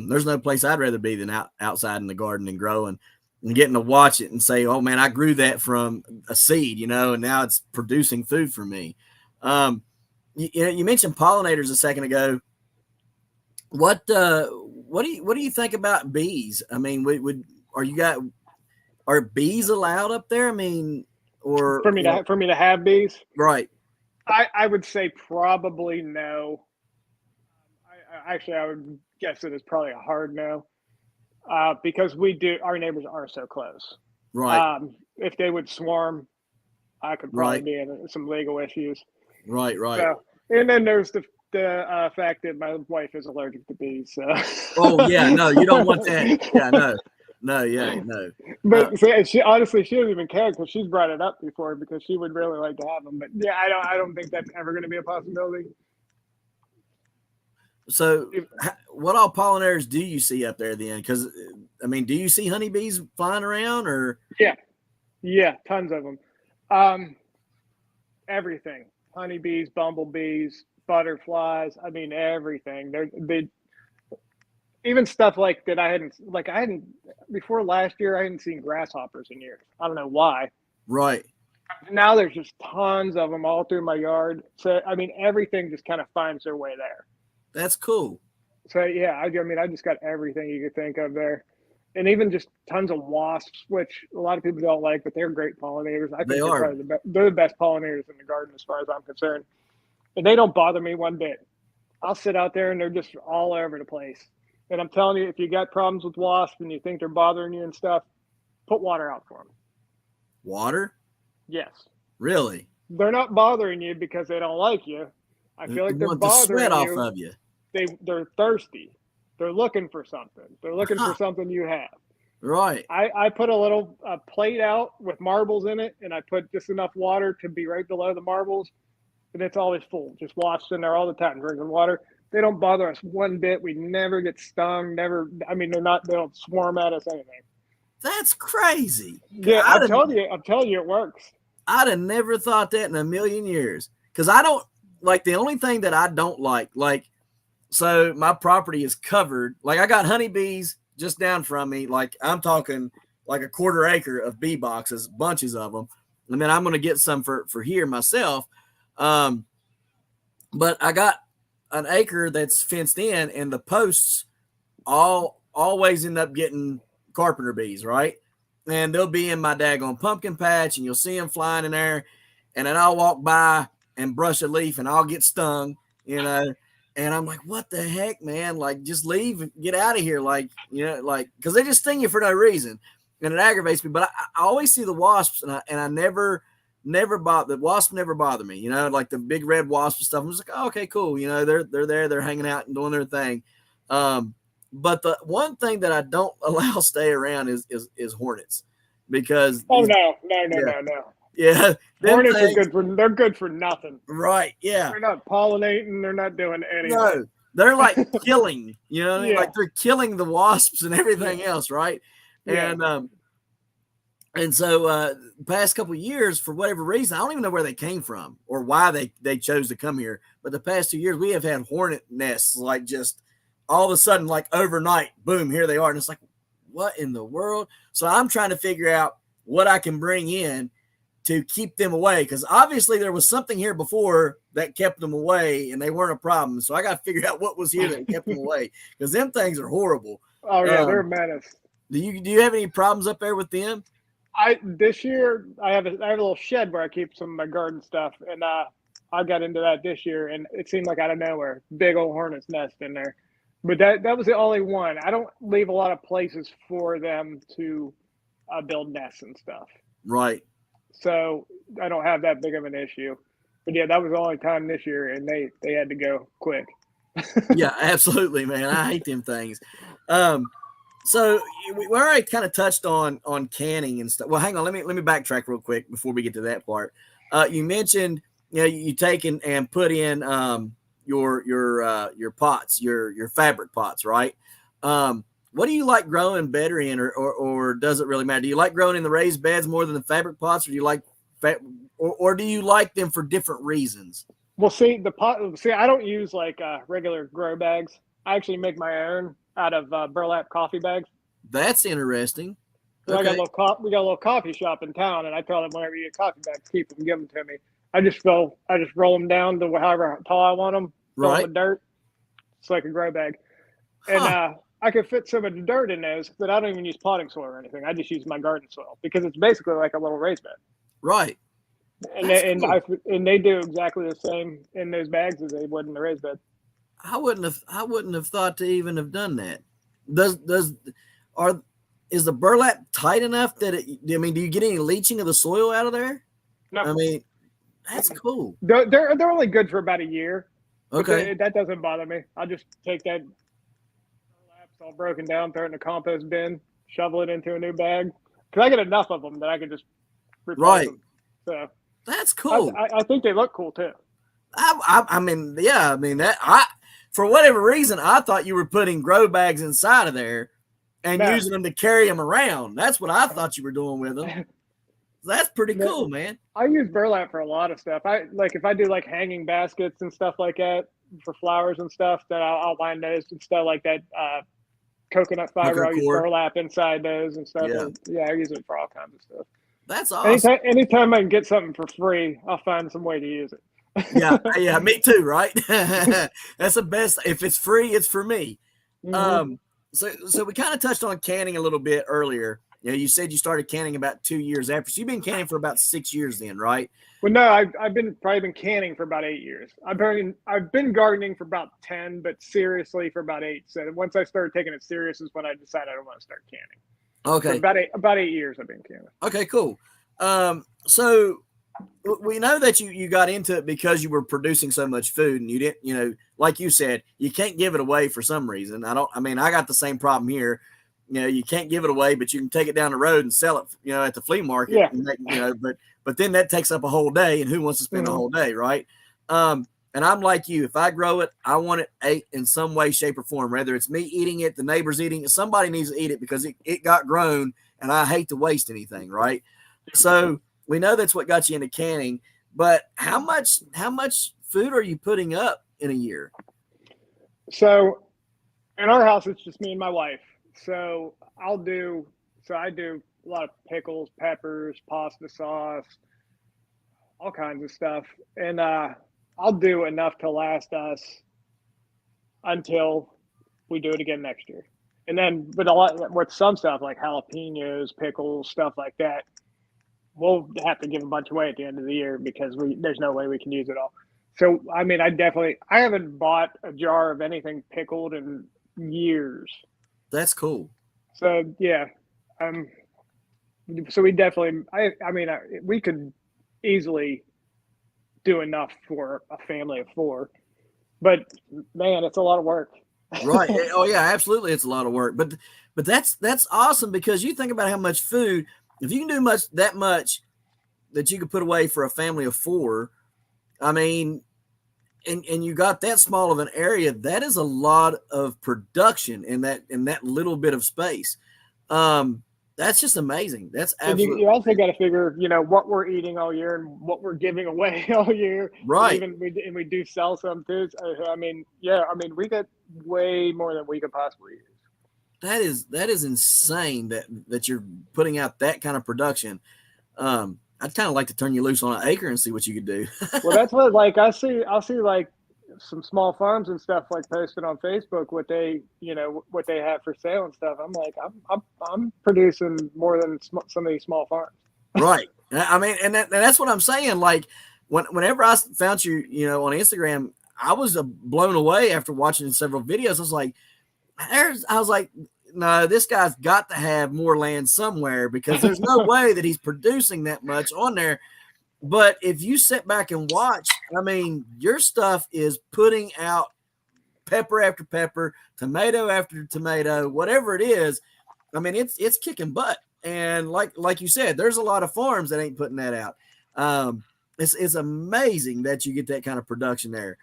A: There's no place I'd rather be than outside in the garden and growing and getting to watch it and say, oh man, I grew that from a seed, you know, and now it's producing food for me. You mentioned pollinators a second ago. What do you think about bees? I mean, are bees allowed up there? I mean,
B: For me to have bees,
A: right.
B: I would say probably no. I would guess it is probably a hard no. Because our neighbors are so close.
A: Right.
B: If they would swarm, I could probably
A: Right.
B: be in some legal issues.
A: Right. Right.
B: So, and then there's the fact that my wife is allergic to bees. So.
A: Oh yeah, no, you don't want that. Yeah, no, yeah, no.
B: But so she honestly, she doesn't even care because she's brought it up before because she would really like to have them. But yeah, I don't think that's ever going to be a possibility.
A: So, what all pollinators do you see up there then? Because, I mean, do you see honeybees flying around or?
B: Yeah, tons of them. Everything: honeybees, bumblebees, butterflies. I mean, everything. They even stuff like that. I hadn't before last year. I hadn't seen grasshoppers in years. I don't know why.
A: Right.
B: Now there's just tons of them all through my yard. So I mean, everything just kind of finds their way there.
A: That's cool.
B: So yeah, I mean, I just got everything you could think of there, and even just tons of wasps, which a lot of people don't like, but they're great pollinators. I think
A: They
B: they're
A: are.
B: probably they're the best pollinators in the garden as far as I'm concerned, and they don't bother me one bit. I'll sit out there and they're just all over the place. And I'm telling you, if you got problems with wasps and you think they're bothering you and stuff, put water out for them.
A: Water?
B: Yes.
A: Really?
B: They're not bothering you because they don't like you. I
A: They
B: feel like they're
A: want the sweat
B: bothering
A: off
B: you.
A: of you.
B: They're thirsty. They're looking for something. They're looking for
A: Huh,
B: something you have.
A: right.
B: I put a little plate out with marbles in it, and I put just enough water to be right below the marbles, and it's always full. Just washed in there all the time, drinking water. They don't bother us one bit. We never get stung. Never. I mean, they don't swarm at us. Anything.
A: That's crazy.
B: Yeah,
A: I'd have,
B: I'm telling you, it works.
A: I'd have never thought that in a million years. Because I don't like the only thing that I don't like, so my property is covered. Like I got honeybees just down from me. Like I'm talking like a quarter acre of bee boxes, bunches of them. And then I'm going to get some for here myself. Um, but I got an acre that's fenced in, and the posts all always end up getting carpenter bees, right? And they'll be in my daggone pumpkin patch, and you'll see them flying in there. And then I'll walk by and brush a leaf, and I'll get stung, you know. And I'm like, what the heck, man? Like, just leave and get out of here. Like, like, because they just sting you for no reason. And it aggravates me. But I always see the wasps, and I never bother. The wasps never bother me, like the big red wasp and stuff. I'm just like, oh, okay, cool. They're there, they're hanging out and doing their thing. But the one thing that I don't allow stay around is hornets, because
B: Oh
A: these,
B: no,
A: yeah,
B: no.
A: yeah,
B: Hornets are they're good for nothing.
A: right, yeah.
B: They're not pollinating. They're not doing anything.
A: No, they're like killing,
B: Yeah.
A: like they're killing the wasps and everything else, right?
B: Yeah.
A: And so past couple of years, for whatever reason, I don't even know where they came from or why they chose to come here. But the past 2 years, we have had hornet nests, like just all of a sudden, like overnight, boom, here they are. And it's like, what in the world? So I'm trying to figure out what I can bring in to keep them away, because obviously there was something here before that kept them away, and they weren't a problem. So I got to figure out what was here that kept them away, because them things are horrible.
B: Oh yeah, they're a menace.
A: Do you have any problems up there with them?
B: This year I have a little shed where I keep some of my garden stuff, and I got into that this year, and it seemed like out of nowhere, big old hornet's nest in there. But that was the only one. I don't leave a lot of places for them to build nests and stuff.
A: Right.
B: So I don't have that big of an issue. But yeah, that was the only time this year, and they had to go quick.
A: Yeah, absolutely, man. I hate them things. So we already kind of touched on canning and stuff. Well, hang on, let me backtrack real quick before we get to that part. You mentioned you take and put in your pots, your fabric pots, right? What do you like growing better in, or does it really matter? Do you like growing in the raised beds more than the fabric pots, or do you like or do you like them for different reasons?
B: Well, see I don't use like regular grow bags. I actually make my own out of burlap coffee bags.
A: That's interesting.
B: So okay. We got a little coffee shop in town, and I tell them whenever you get coffee bags, keep them, give them to me. I just roll them down to however tall I want them. Fill them with dirt. It's like a grow bag, and I could fit some of the dirt in those, but I don't even use potting soil or anything. I just use my garden soil because it's basically like a little raised bed.
A: Right.
B: And they do exactly the same in those bags as they would in the raised bed.
A: I wouldn't have thought to even have done that. Is the burlap tight enough that do you get any leaching of the soil out of there?
B: No.
A: I mean, that's cool.
B: They're only good for about a year.
A: Okay.
B: That doesn't bother me. I'll just take that burlap's all broken down, throw it in the compost bin, shovel it into a new bag. Because I get enough of them that I can just replace them. So
A: that's cool.
B: I think they look cool too.
A: For whatever reason, I thought you were putting grow bags inside of there and using them to carry them around. That's what I thought you were doing with them. That's pretty cool, man.
B: I use burlap for a lot of stuff. If I do like hanging baskets and stuff like that for flowers and stuff, then I'll line those and stuff like that. Coconut fiber, I'll use burlap inside those and stuff. Yeah, I use it for all kinds of stuff.
A: That's awesome.
B: Anytime I can get something for free, I'll find some way to use it.
A: yeah, me too, right? That's the best. If it's free, it's for me. Mm-hmm. So we kind of touched on canning a little bit earlier. You said you started canning about 2 years after. So you've been canning for about 6 years then, right?
B: Well, no, I've probably been canning for about 8 years. I've been gardening for about 10, but seriously for about 8. So once I started taking it serious is when I decided I want to start canning.
A: Okay.
B: For about 8 years I've been canning.
A: Okay, cool. So we know that you got into it because you were producing so much food and you didn't, like you said, you can't give it away for some reason. I mean, I got the same problem here. You can't give it away, but you can take it down the road and sell it, at the flea market.
B: Yeah.
A: And but then that takes up a whole day, and who wants to spend a whole day, right? And I'm like you. If I grow it, I want it ate in some way, shape, or form. Whether it's me eating it, the neighbors eating it, somebody needs to eat it because it got grown, and I hate to waste anything, right? So we know that's what got you into canning. But how much food are you putting up in a year?
B: So in our house, it's just me and my wife. So I do a lot of pickles, peppers, pasta sauce, all kinds of stuff. And I'll do enough to last us until we do it again next year. And then with some stuff like jalapenos, pickles, stuff like that, we'll have to give a bunch away at the end of the year because there's no way we can use it all. So I mean, I haven't bought a jar of anything pickled in years.
A: That's cool.
B: So yeah, so we definitely, we could easily do enough for a family of 4, but man, it's a lot of work.
A: Right. Oh yeah, absolutely. It's a lot of work, but that's awesome because you think about how much food, if you can do that much that you could put away for a family of 4, I mean, and you got that small of an area, that is a lot of production in that little bit of space. That's just amazing. That's absolutely.
B: And you also got to figure, what we're eating all year and what we're giving away all year.
A: Right.
B: And we do sell some too. We get way more than we could possibly use.
A: That is insane that you're putting out that kind of production. I'd kind of like to turn you loose on an acre and see what you could do.
B: Well, that's what I'll see like some small farms and stuff like posted on Facebook what they have for sale and stuff. I'm like, I'm producing more than some of these small farms.
A: Right. I mean, and that's what I'm saying. Like whenever I found you, on Instagram, I was blown away after watching several videos. I was like, no, this guy's got to have more land somewhere because there's no way that he's producing that much on there. But if you sit back and watch, I mean, your stuff is putting out pepper after pepper, tomato after tomato, whatever it is. I mean, it's kicking butt. And like you said, there's a lot of farms that ain't putting that out. It's amazing that you get that kind of production there.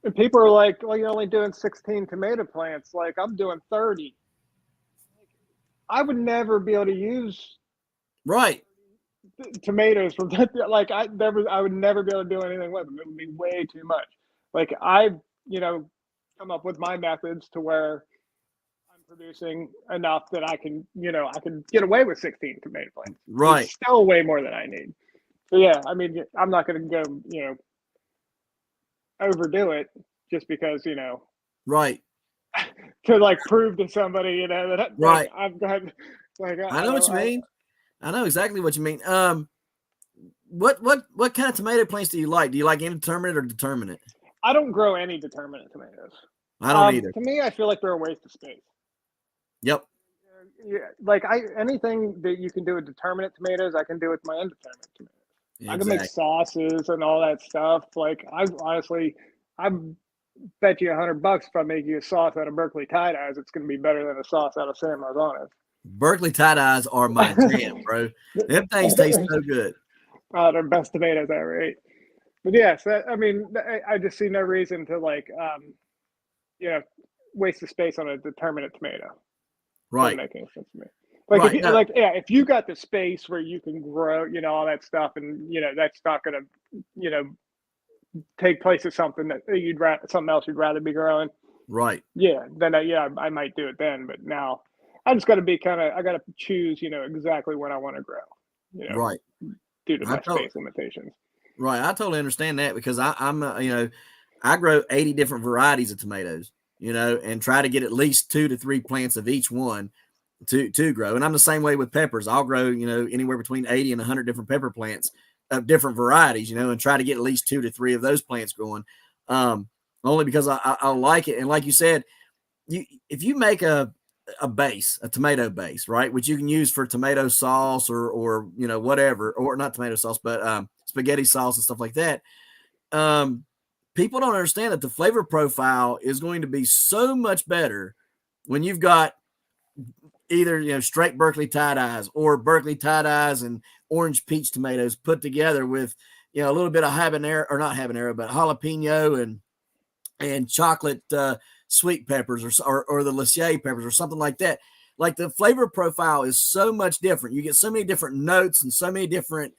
B: And people are like, well, you're only doing 16 tomato plants. Like, I'm doing 30. I would never be able to use tomatoes from that. Like, I would never be able to do anything with them. It would be way too much. Like, I've come up with my methods to where I'm producing enough that I can get away with 16 tomato plants.
A: Right.
B: It's still way more than I need. So yeah, I mean, I'm not going to go, overdo it just because,
A: right.
B: to like prove to somebody, that
A: right.
B: I've got
A: I know what you mean. I know exactly what you mean. What kind of tomato plants do you like? Do you like indeterminate or determinate?
B: I don't grow any determinate tomatoes.
A: I don't either.
B: To me, I feel like they're a waste of space.
A: Yep.
B: Yeah, like anything that you can do with determinate tomatoes, I can do with my indeterminate tomatoes. Exactly. I can make sauces and all that stuff. Like I bet you $100 if I make you a sauce out of Berkeley tie-dyes, it's going to be better than a sauce out of San Marzano's.
A: Berkeley tie-dyes are my jam, bro. Them things taste so good.
B: Oh, they're best tomatoes I ever ate. But yes, I just see no reason to waste the space on a determinate tomato.
A: Right.
B: Doesn't make any sense to me. Like, right. If you got the space where you can grow, all that stuff, and that's not going to, take place of something that something else you'd rather be growing.
A: Right.
B: Yeah. Then I might do it then, but now I just got to be I got to choose, exactly what I want to grow.
A: Right.
B: Due to my space limitations.
A: Right. I totally understand that because I'm I grow 80 different varieties of tomatoes, and try to get at least 2 to 3 plants of each one to grow. And I'm the same way with peppers. I'll grow, anywhere between 80 and 100 different pepper plants of different varieties, and try to get at least 2 to 3 of those plants going. Only because I like it. And like you said, if you make a a tomato base, right? Which you can use for tomato sauce or whatever, or not tomato sauce, but spaghetti sauce and stuff like that. People don't understand that the flavor profile is going to be so much better when you've got either straight Berkeley tie-dyes or Berkeley tie-dyes and orange peach tomatoes put together with a little bit of habanero, or not habanero, but jalapeno and chocolate sweet peppers or the Lachey peppers or something like that. Like, the flavor profile is so much different. You get so many different notes and so many different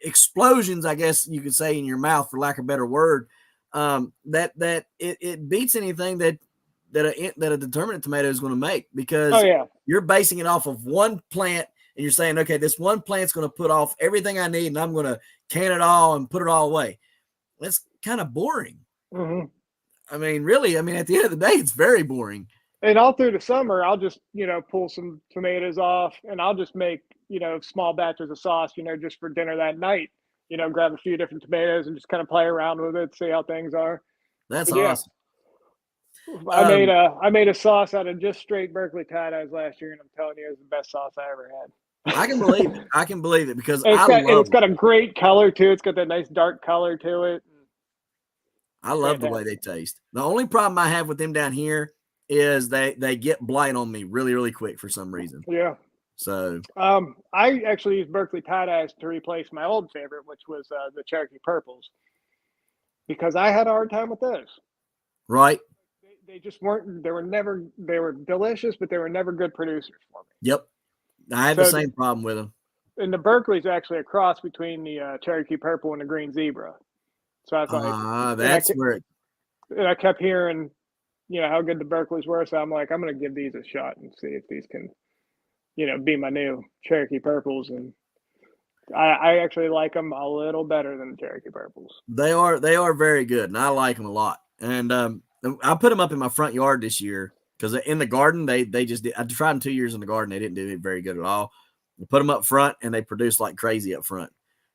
A: explosions, I guess you could say, in your mouth, for lack of a better word, that it beats anything that a determinate tomato is going to make, because you're basing it off of one plant, and you're saying, okay, this one plant's going to put off everything I need, and I'm going to can it all and put it all away. That's kind of boring.
B: Mm-hmm.
A: I mean, really, at the end of the day, it's very boring.
B: And all through the summer, I'll just, pull some tomatoes off, and I'll just make, small batches of sauce, just for dinner that night. Grab a few different tomatoes and just kind of play around with it, see how things are.
A: That's awesome.
B: I made a sauce out of just straight Berkeley tie-dyes last year, and I'm telling you, it was the best sauce I ever had.
A: I can believe it. I can believe it, because
B: it's got a great color too. It's got that nice dark color to it.
A: I love the way they taste. The only problem I have with them down here is they get blight on me really, really quick for some reason.
B: Yeah.
A: So
B: I actually used Berkeley tie-dyes to replace my old favorite, which was the Cherokee Purples, because I had a hard time with those.
A: Right.
B: They just weren't. They were delicious, but they were never good producers for me.
A: Yep. I had the same problem with them.
B: And the Berkeley's actually a cross between the Cherokee Purple and the Green Zebra. So I thought,
A: that's where it.
B: And I kept hearing, how good the Berkeleys were. So I'm like, I'm going to give these a shot and see if these can, be my new Cherokee Purples. And I actually like them a little better than the Cherokee Purples.
A: They are very good, and I like them a lot. And I put them up in my front yard this year, because in the garden they just did. I tried them 2 years in the garden. They didn't do it very good at all. I put them up front, and they produce like crazy up front.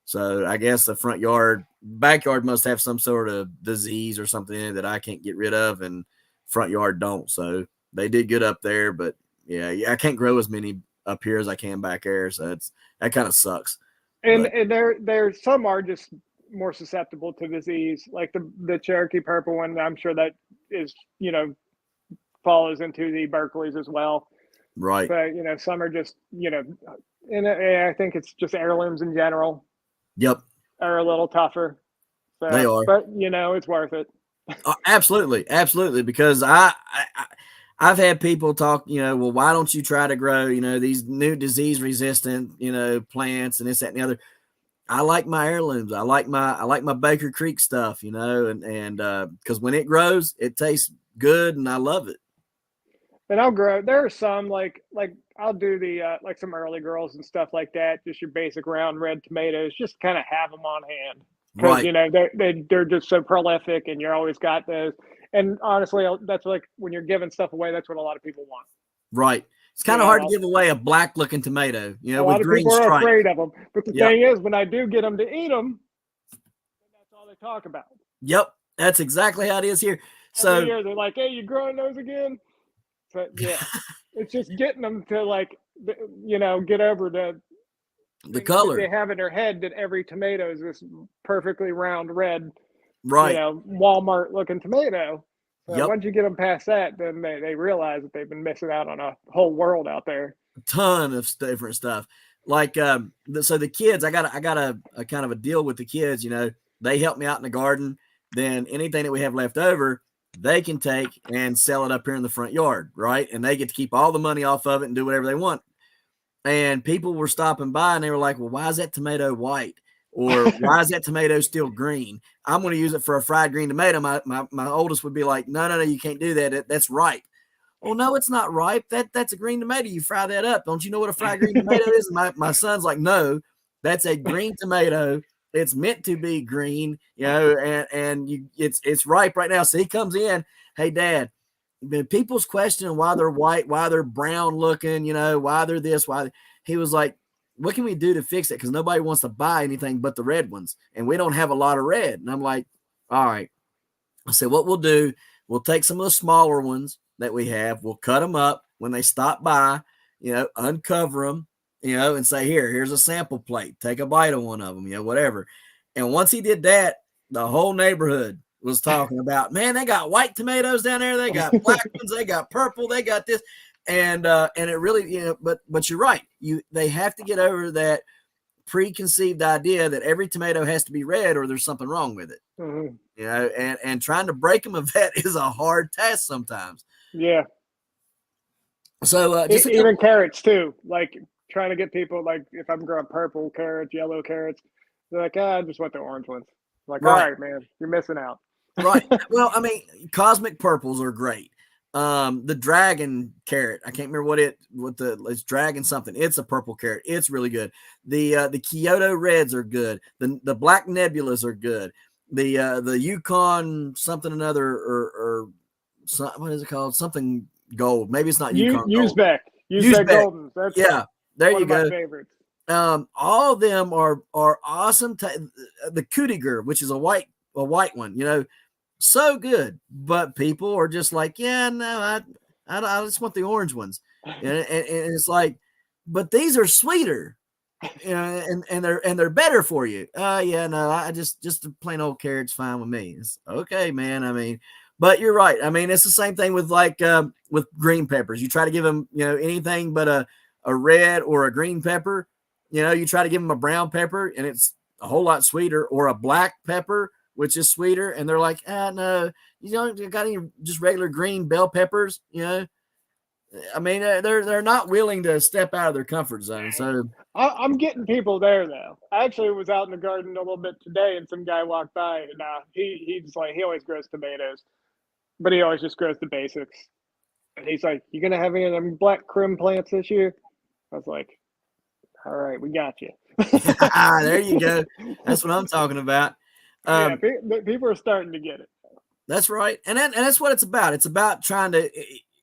A: So I guess the backyard must have some sort of disease or something in it that I can't get rid of, and front yard don't. So they did good up there, but yeah, I can't grow as many up here as I can back there. So that kind of sucks.
B: And there some are just more susceptible to disease, like the Cherokee Purple one. I'm sure that is, follows into the Berkeleys as well.
A: Right.
B: But, some are just, and I think it's just heirlooms in general.
A: Yep.
B: Are a little tougher. So,
A: they are.
B: But, it's worth it.
A: Absolutely. Absolutely. Because I've had people talk, well, why don't you try to grow, these new disease resistant, plants and this, that, and the other. I like my heirlooms. I like my Baker Creek stuff, and because when it grows, it tastes good, and I love it.
B: And I'll grow. There are some like I'll do the like some early girls and stuff like that. Just your basic round red tomatoes. Just kind of have them on hand, because they're just so prolific, and you're always got those. And honestly, that's like when you're giving stuff away, that's what a lot of people want.
A: Right. It's kind of hard to give away a black looking tomato,
B: a lot
A: with
B: of
A: green
B: people
A: stripe.
B: are afraid of them. But the thing is, when I do get them to eat them, that's all they talk about.
A: Yep. That's exactly how it is here. So
B: every year they're like, hey, you growing those again? So yeah, it's just getting them to get over
A: the color
B: they have in their head that every tomato is this perfectly round red,
A: right?
B: Walmart looking tomato. So once you get them past that, then they realize that they've been missing out on a whole world out there.
A: A ton of different stuff. Like so the kids, I got a kind of a deal with the kids. They help me out in the garden. Then anything that we have left over, they can take and sell it up here in the front yard, right? And they get to keep all the money off of it and do whatever they want. And people were stopping by, and they were like, well, why is that tomato white? Or why is that tomato still green? I'm going to use it for a fried green tomato. My oldest would be like, no, you can't do that. That's ripe. Well, no, it's not ripe. That's a green tomato. You fry that up. Don't you know what a fried green tomato is? My son's like, no, that's a green tomato. It's meant to be green, and it's ripe right now. So he comes in, hey, Dad, people's questioning why they're white, why they're brown looking, why they're this, why. He was like, what can we do to fix it? Because nobody wants to buy anything but the red ones, and we don't have a lot of red. And I'm like, all right. I said, what we'll do, we'll take some of the smaller ones, that we have. We'll cut them up when they stop by, uncover them, and say, here's a sample plate. Take a bite of one of them, whatever. And once he did that, the whole neighborhood was talking about, man, they got white tomatoes down there. They got black ones. They got purple. They got this. And it really, but you're right. They have to get over that preconceived idea that every tomato has to be red or there's something wrong with it.
B: Mm-hmm.
A: And trying to break them of that is a hard task sometimes.
B: Yeah.
A: So
B: even carrots too, like trying to get people, like if I'm growing purple carrots, yellow carrots, they're like, I just want the orange ones. I'm like, right. All right, man, you're missing out.
A: Right. Well, I mean, cosmic purples are great. The dragon carrot, I can't remember it's dragon something. It's a purple carrot. It's really good. The Kyoto reds are good. The black nebulas are good. The Yukon something another or what is it called? Something gold. Maybe it's not Yukon.
B: Uzbek Goldens. That's
A: there you go.
B: My favorites.
A: All of them are awesome. The Kudiger, which is a white one, so good, but people are just like, yeah, no, I just want the orange ones, and it's like, but these are sweeter, and they're better for you. Yeah, no, I just a plain old carrot's fine with me. It's okay, man. I mean, but you're right. I mean, it's the same thing with with green peppers. You try to give them, anything but a red or a green pepper. You try to give them a brown pepper, and it's a whole lot sweeter, or a black pepper, which is sweeter, and they're like, no, you got any just regular green bell peppers, I mean, they're not willing to step out of their comfort zone. So
B: I'm getting people there though. I actually was out in the garden a little bit today, and some guy walked by, and he's like, he always grows tomatoes, but he always just grows the basics. And he's like, you gonna have any of them black crim plants this year? I was like, all right, we got you.
A: There you go. That's what I'm talking about.
B: People are starting to get it.
A: That's right. And that's what it's about. It's about trying to,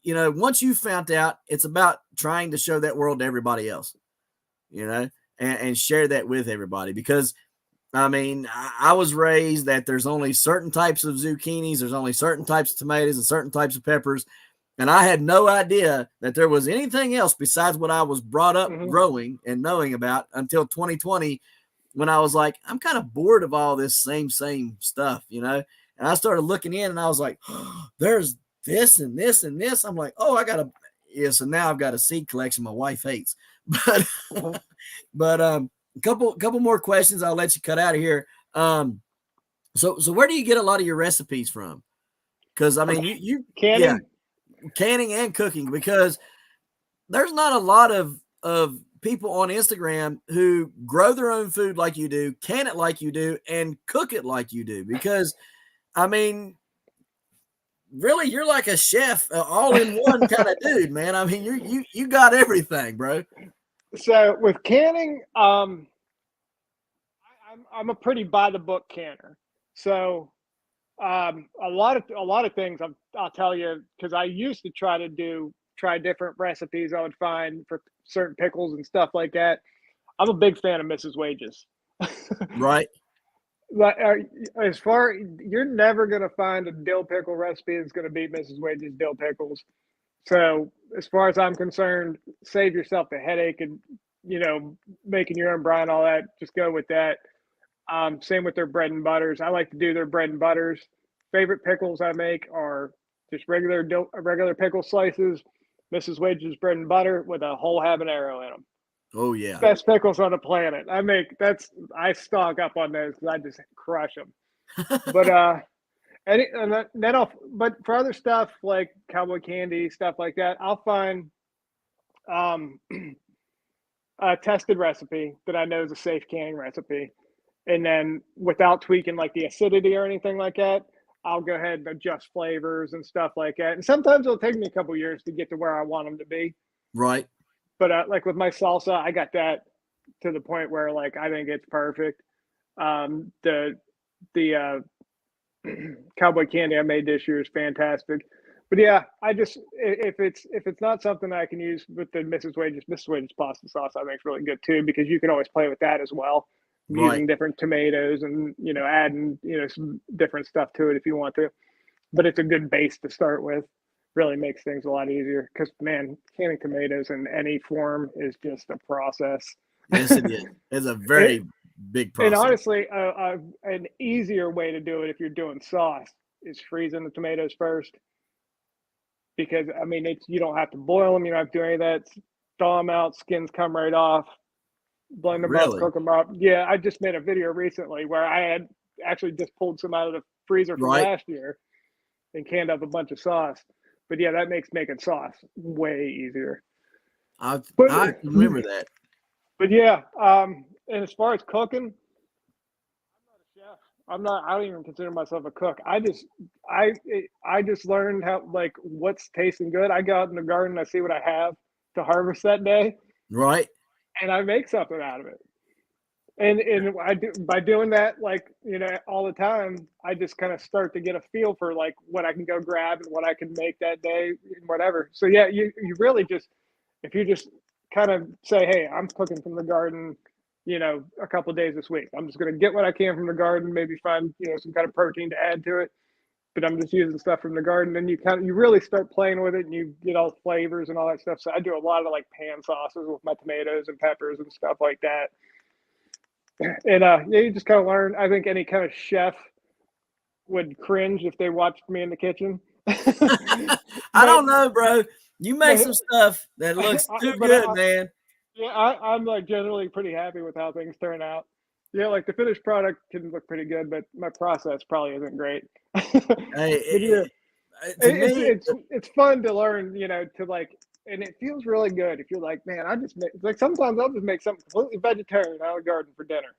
A: once you found out, it's about trying to show that world to everybody else, and share that with everybody. Because, I mean, I was raised that there's only certain types of zucchinis, there's only certain types of tomatoes and certain types of peppers. And I had no idea that there was anything else besides what I was brought up growing and knowing about until 2020, when I was like, I'm kind of bored of all this same stuff, And I started looking in, and I was like, oh, there's this and this and this. I'm like, oh, so now I've got a seed collection my wife hates. But a couple more questions. I'll let you cut out of here. So where do you get a lot of your recipes from? Because I mean, you canning and cooking, because there's not a lot of people on Instagram who grow their own food like you do, can it like you do, and cook it like you do. Because, I mean, really, you're like a chef, all in one kind of dude, man. I mean, you got everything, bro.
B: So with canning, I'm a pretty by the book canner. So a lot of things I'll tell you, because I used to try different recipes I would find for certain pickles and stuff like that. I'm a big fan of Mrs. Wages.
A: Right.
B: Like, you're never going to find a dill pickle recipe that's going to beat Mrs. Wages dill pickles. So as far as I'm concerned, save yourself the headache and, making your own brine, all that. Just go with that. Same with their bread and butters. I like to do their bread and butters. Favorite pickles I make are just regular pickle slices, Mrs. Wages bread and butter with a whole habanero in them.
A: Oh yeah,
B: best pickles on the planet. I stock up on those because I just crush them. But but for other stuff like cowboy candy, stuff like that, I'll find a tested recipe that I know is a safe canning recipe. And then without tweaking like the acidity or anything like that, I'll go ahead and adjust flavors and stuff like that. And sometimes it'll take me a couple years to get to where I want them to be.
A: Right.
B: But like with my salsa, I got that to the point where like I think it's perfect. The cowboy candy I made this year is fantastic. But yeah, I just if it's not something I can use with the Mrs. Wages pasta sauce, I think it's really good too, because you can always play with that as well.
A: Right.
B: Using different tomatoes and adding some different stuff to it if you want to, but it's a good base to start with. really makes things a lot easier. Because man, canning tomatoes in any form is just a process.
A: Yes, it is. It's a
B: it,
A: very big
B: and
A: process.
B: honestly, an easier way to do it if you're doing sauce is freezing the tomatoes first. Because I mean, you don't have to boil them, you don't have to do any of that. Thaw them out, skins come right off, blend them up,
A: Really?
B: cook them up. Yeah, I just made a video recently where I had actually just pulled some out of the freezer from
A: Right.
B: last year and canned up a bunch of sauce. But yeah, that makes making sauce way easier. But
A: I remember that.
B: but yeah, and as far as cooking, I'm not a chef. I'm not. I don't even consider myself a cook. I just learned how like what's tasting good. I go out in the garden. I see what I have to harvest that day,
A: Right.
B: and I make something out of it. And I do by doing that, like all the time. I just kind of start to get a feel for like what I can go grab and what I can make that day, and whatever. So yeah, you really just if you just kind of say, hey, I'm cooking from the garden, a couple of days this week. I'm just going to get what I can from the garden, maybe find some kind of protein to add to it. But I'm just using stuff from the garden, and you really start playing with it, and you get all the flavors and all that stuff. So I do a lot of like pan sauces with my tomatoes and peppers and stuff like that. And yeah, you just kind of learn. I think any kind of chef would cringe if they watched me in the kitchen.
A: I
B: but
A: don't know, bro. You make
B: but
A: some stuff that looks too
B: but
A: good, man.
B: yeah, I'm like generally pretty happy with how things turn out. Yeah, like the finished product can look pretty good, but my process probably isn't great. But yeah,
A: Hey, to me,
B: it's fun to learn, to like, and it feels really good if you're like, man, I just make like sometimes I'll just make something completely vegetarian out of the garden for dinner,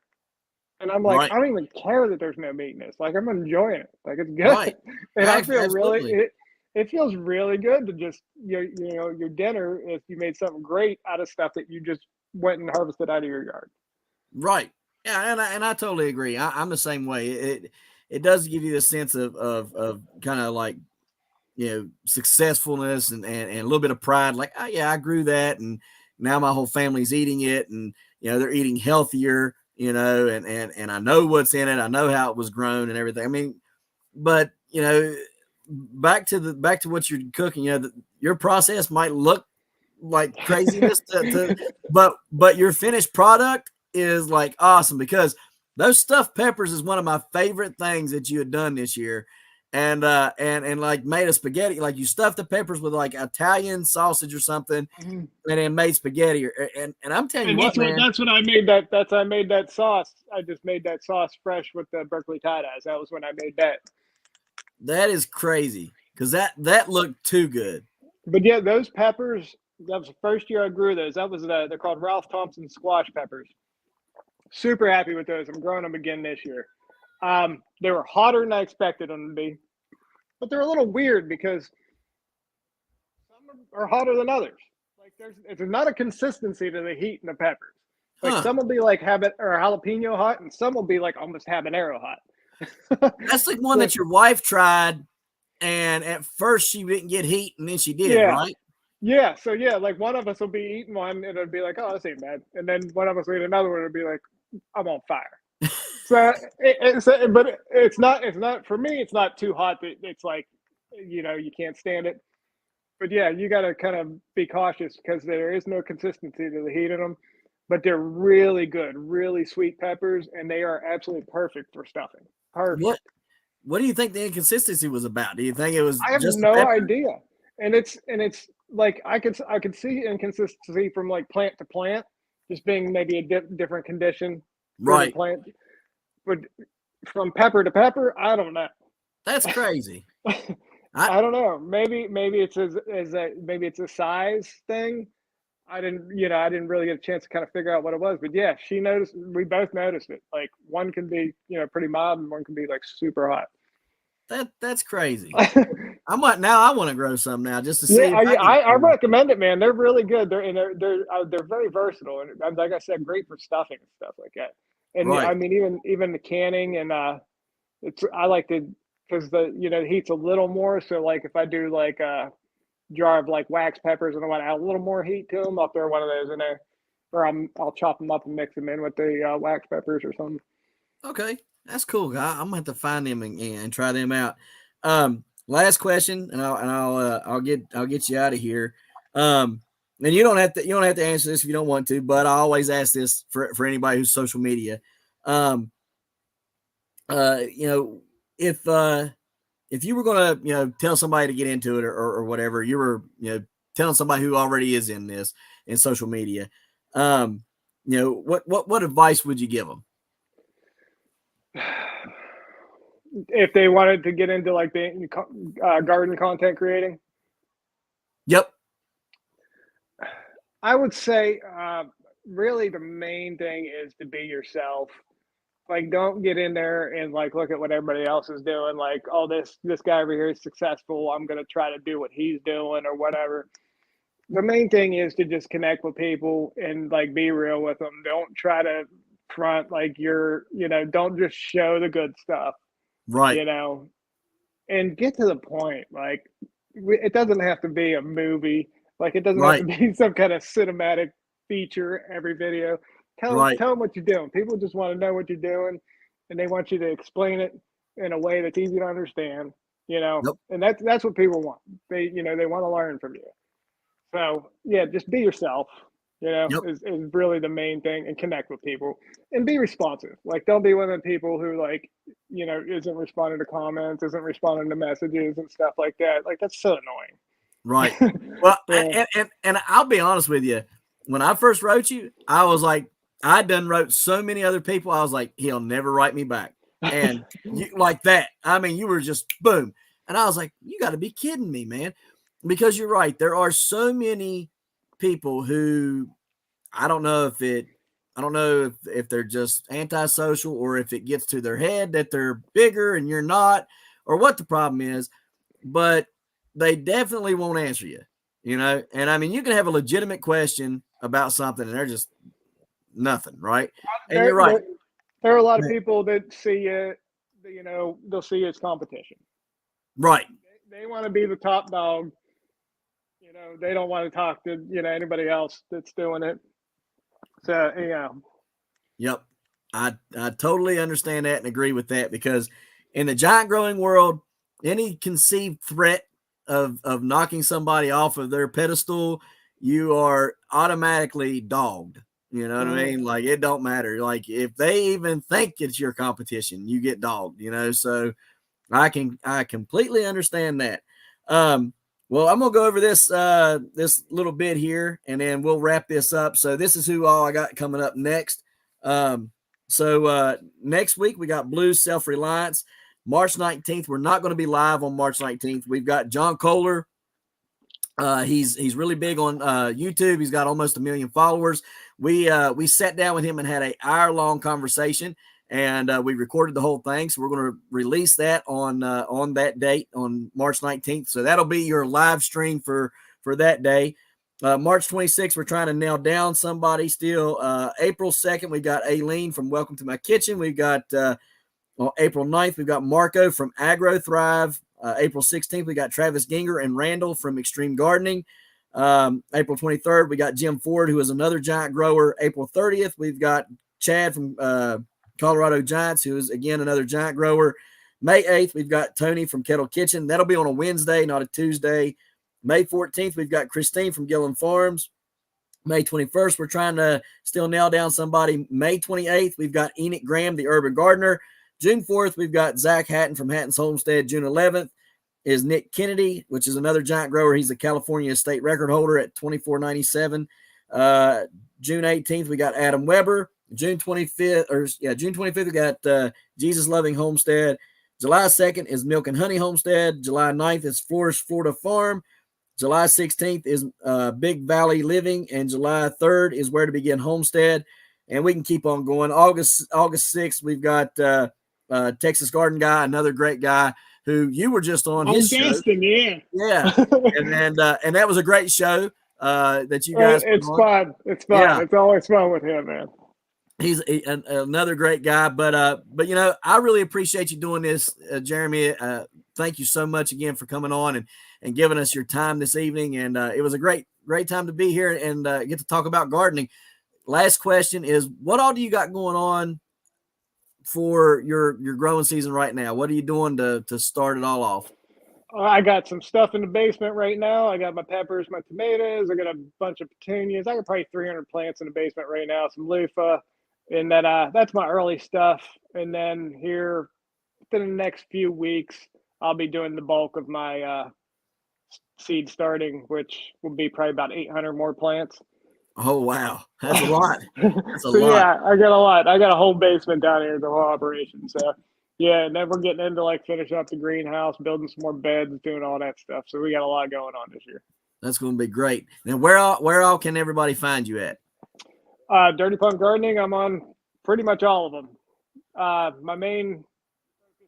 B: and I'm like,
A: right,
B: I don't even care that there's no meat in this. Like I'm enjoying it, like it's good,
A: right.
B: and I feel really
A: Absolutely.
B: it feels really good to just your dinner if you made something great out of stuff that you just went and harvested out of your yard.
A: Right. Yeah, and I totally agree. I'm the same way. It does give you the sense of kind of like successfulness and a little bit of pride. Like, oh yeah, I grew that, and now my whole family's eating it, and they're eating healthier. And I know what's in it. I know how it was grown and everything. I mean, but back to what you're cooking. Your process might look like craziness but your finished product is like awesome, because those stuffed peppers is one of my favorite things that you had done this year. And like made a spaghetti, like you stuffed the peppers with like Italian sausage or something,
B: Mhm.
A: and then made spaghetti. And I'm telling you
B: And
A: what, man,
B: that's what I made I made that sauce. I just made that sauce fresh with the Berkeley tie-dyes. That was when I made that.
A: that is crazy, because that looked too good.
B: But yeah, those peppers, that was the first year I grew those. That was they're called Ralph Thompson squash peppers. Super happy with those. I'm growing them again this year. They were hotter than I expected them to be, but they're a little weird because some are hotter than others. Like there's not a consistency to the heat in the peppers. Like
A: Huh.
B: some will be like jalapeno hot, and some will be like almost habanero hot.
A: That's like one
B: So
A: that your wife tried, and at first she didn't get heat, and then she did,
B: yeah,
A: right?
B: yeah. So yeah, like one of us will be eating one, and it'll be like, oh, this ain't bad, and then one of us will eat another one, and it'll be like, I'm on fire. So, but it's not for me. It's not too hot that it's like, you can't stand it. But yeah, you got to kind of be cautious because there is no consistency to the heat in them. But they're really good, really sweet peppers, and they are absolutely perfect for stuffing.
A: What
B: Perfect.
A: what do you think the inconsistency was about? Do you think it was
B: I have
A: just the
B: no
A: pepper?
B: idea, and it's like I could see inconsistency from like plant to plant, just being maybe a different condition for the
A: Right.
B: plant. But from pepper to pepper, I don't know.
A: That's crazy. I
B: I don't know. Maybe it's maybe it's a size thing. I didn't really get a chance to kind of figure out what it was. But yeah, she noticed. We both noticed it. Like one can be pretty mild, and one can be like super hot.
A: that's crazy. I want to grow some now just to
B: Yeah,
A: see if I can.
B: I recommend it, man. They're really good. They're very versatile, and like I said, great for stuffing and stuff like that. And I
A: Right.
B: mean, even the canning and it's I like to because the heat's a little more. So like if I do like a jar of like wax peppers and I want to add a little more heat to them, I'll throw one of those in there, or I'll chop them up and mix them in with the wax peppers or something.
A: Okay. That's cool. I'm gonna have to find them and try them out. last question, and I'll get you out of here. And you don't have to answer this if you don't want to, but I always ask this for anybody who's social media. Um, you know, if you were gonna tell somebody to get into it or whatever, you were telling somebody who already is in this in social media, what advice would you give them?
B: If they wanted to get into like the garden content creating,
A: Yep.
B: I would say really the main thing is to be yourself. Like, don't get in there and like look at what everybody else is doing. Like, oh, this guy over here is successful. I'm gonna try to do what he's doing or whatever. The main thing is to just connect with people and like be real with them. Don't try to front like don't just show the good stuff,
A: Right.
B: you know, and get to the point. Like, it doesn't have to be a movie. Like, it doesn't have to
A: Right.
B: be some kind of cinematic feature every video.
A: Right.
B: Tell them what you're doing. People just want to know what you're doing, and they want you to explain it in a way that's easy to understand.
A: Yep.
B: And that's what people want. They want to learn from you. So yeah, just be yourself.
A: Yep.
B: Is really the main thing, and connect with people and be responsive. Like, don't be one of the people who like isn't responding to comments, isn't responding to messages and stuff like that. Like, that's so
A: Right.
B: annoying.
A: Well,
B: Yeah.
A: and I'll be honest with you. When I first wrote you, I was like, I done wrote so many other people. I was like, he'll never write me back. And you like that. I mean, you were just boom. And I was like, you got to be kidding me, man. Because you're right. There are so many people who I don't know if they're just antisocial or if it gets to their head that they're bigger and you're not, or what the problem is, but they definitely won't answer you, And I mean, you can have a legitimate question about something and they're just nothing, right? And
B: there,
A: you're right.
B: there, there are a lot of people that see it, they'll see it as competition.
A: Right.
B: They want to be the top dog. They don't want to talk to, anybody else that's doing it. So,
A: Yep. I totally understand that and agree with that because in the giant growing world, any conceived threat of knocking somebody off of their pedestal, you are automatically dogged. You know what I mean? Like, it don't matter. Like, if they even think it's your competition, you get dogged, So I completely understand that. Well, I'm gonna go over this little bit here, and then we'll wrap this up. So this is who all I got coming up next. Um, next week we got Blues Self Reliance, March 19th. We're not going to be live on March 19th. We've got John Kohler. He's really big on YouTube. He's got almost 1 million followers. We sat down with him and had an hour-long conversation, and we recorded the whole thing. So we're going to release that on that date on March 19th. So that'll be your live stream for that day. March 26th, we're trying to nail down somebody still. April 2nd, we got Aileen from Welcome to My Kitchen. We've got on April 9th, we've got Marco from Agro Thrive. April 16th, we got Travis Ginger and Randall from Extreme Gardening. April 23rd, we got Jim Ford, who is another giant grower. April 30th, we've got Chad from Colorado Giants, who is, again, another giant grower. May 8th, we've got Tony from Kettle Kitchen. That'll be on a Wednesday, not a Tuesday. May 14th, we've got Christine from Gillen Farms. May 21st, we're trying to still nail down somebody. May 28th, we've got Enoch Graham, the Urban Gardener. June 4th, we've got Zach Hatton from Hatton's Homestead. June 11th is Nick Kennedy, which is another giant grower. He's a California state record holder at 24.97. June 18th, we got Adam Weber. June 25th, we got Jesus Loving Homestead. July 2nd is Milk and Honey Homestead. July 9th is Flourish Florida Farm. July 16th is Big Valley Living, and July 3rd is Where to Begin Homestead. And we can keep on going. August 6th, we've got Texas Garden Guy, another great guy who you were just on his show.
B: Yeah.
A: And that was a great show that you guys.
B: It's fun. It's fun. Yeah. It's always fun with him, man.
A: He's another great guy, but I really appreciate you doing this, Jeremy. Thank you so much again for coming on and giving us your time this evening. And it was a great time to be here and get to talk about gardening. Last question is, what all do you got going on for your growing season right now? What are you doing to start it all off?
B: I got some stuff in the basement right now. I got my peppers, my tomatoes. I got a bunch of petunias. I got probably 300 plants in the basement right now. Some loofah, and that's my early stuff. And then here, within the next few weeks, I'll be doing the bulk of my seed starting, which will be probably about 800 more plants.
A: Oh, wow. That's a lot. That's a
B: So
A: lot.
B: yeah, I got a lot. I got a whole basement down here, the whole operation. So yeah, and then we're getting into like finish up the greenhouse, building some more beds, doing all that stuff. So we got a lot going on this year.
A: That's going to be great. Now, where all can everybody find you at?
B: Dirty Punk Gardening, I'm on pretty much all of them. My main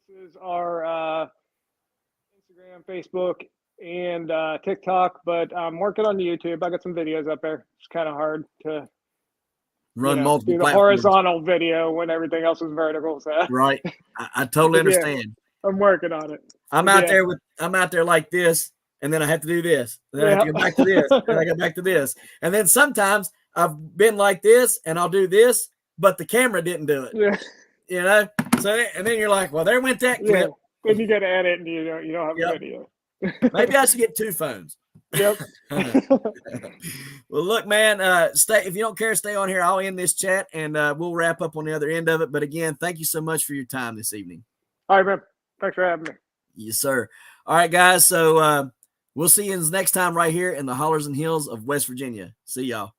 B: focuses are Instagram, Facebook, and TikTok, but I'm working on YouTube. I got some videos up there. It's kind of hard to
A: Run multiple
B: do the
A: platforms.
B: horizontal video when everything else is vertical. So
A: Right. I totally understand.
B: Yeah, I'm working on it.
A: I'm out there like this, and then I have to do this. And then I have to go back to this. And I go back to this. And then sometimes I've been like this and I'll do this, but the camera didn't do it.
B: Yeah.
A: So and then you're like, well, there went that clip.
B: Then you got to edit and you don't have a video.
A: Maybe I should get 2 phones.
B: Yep.
A: Well, look, man, if you don't care, stay on here. I'll end this chat and we'll wrap up on the other end of it. But again, thank you so much for your time this evening.
B: All right, man. Thanks for having me.
A: Yes, sir. All right, guys. So we'll see you next time right here in the Hollers and Hills of West Virginia. See y'all.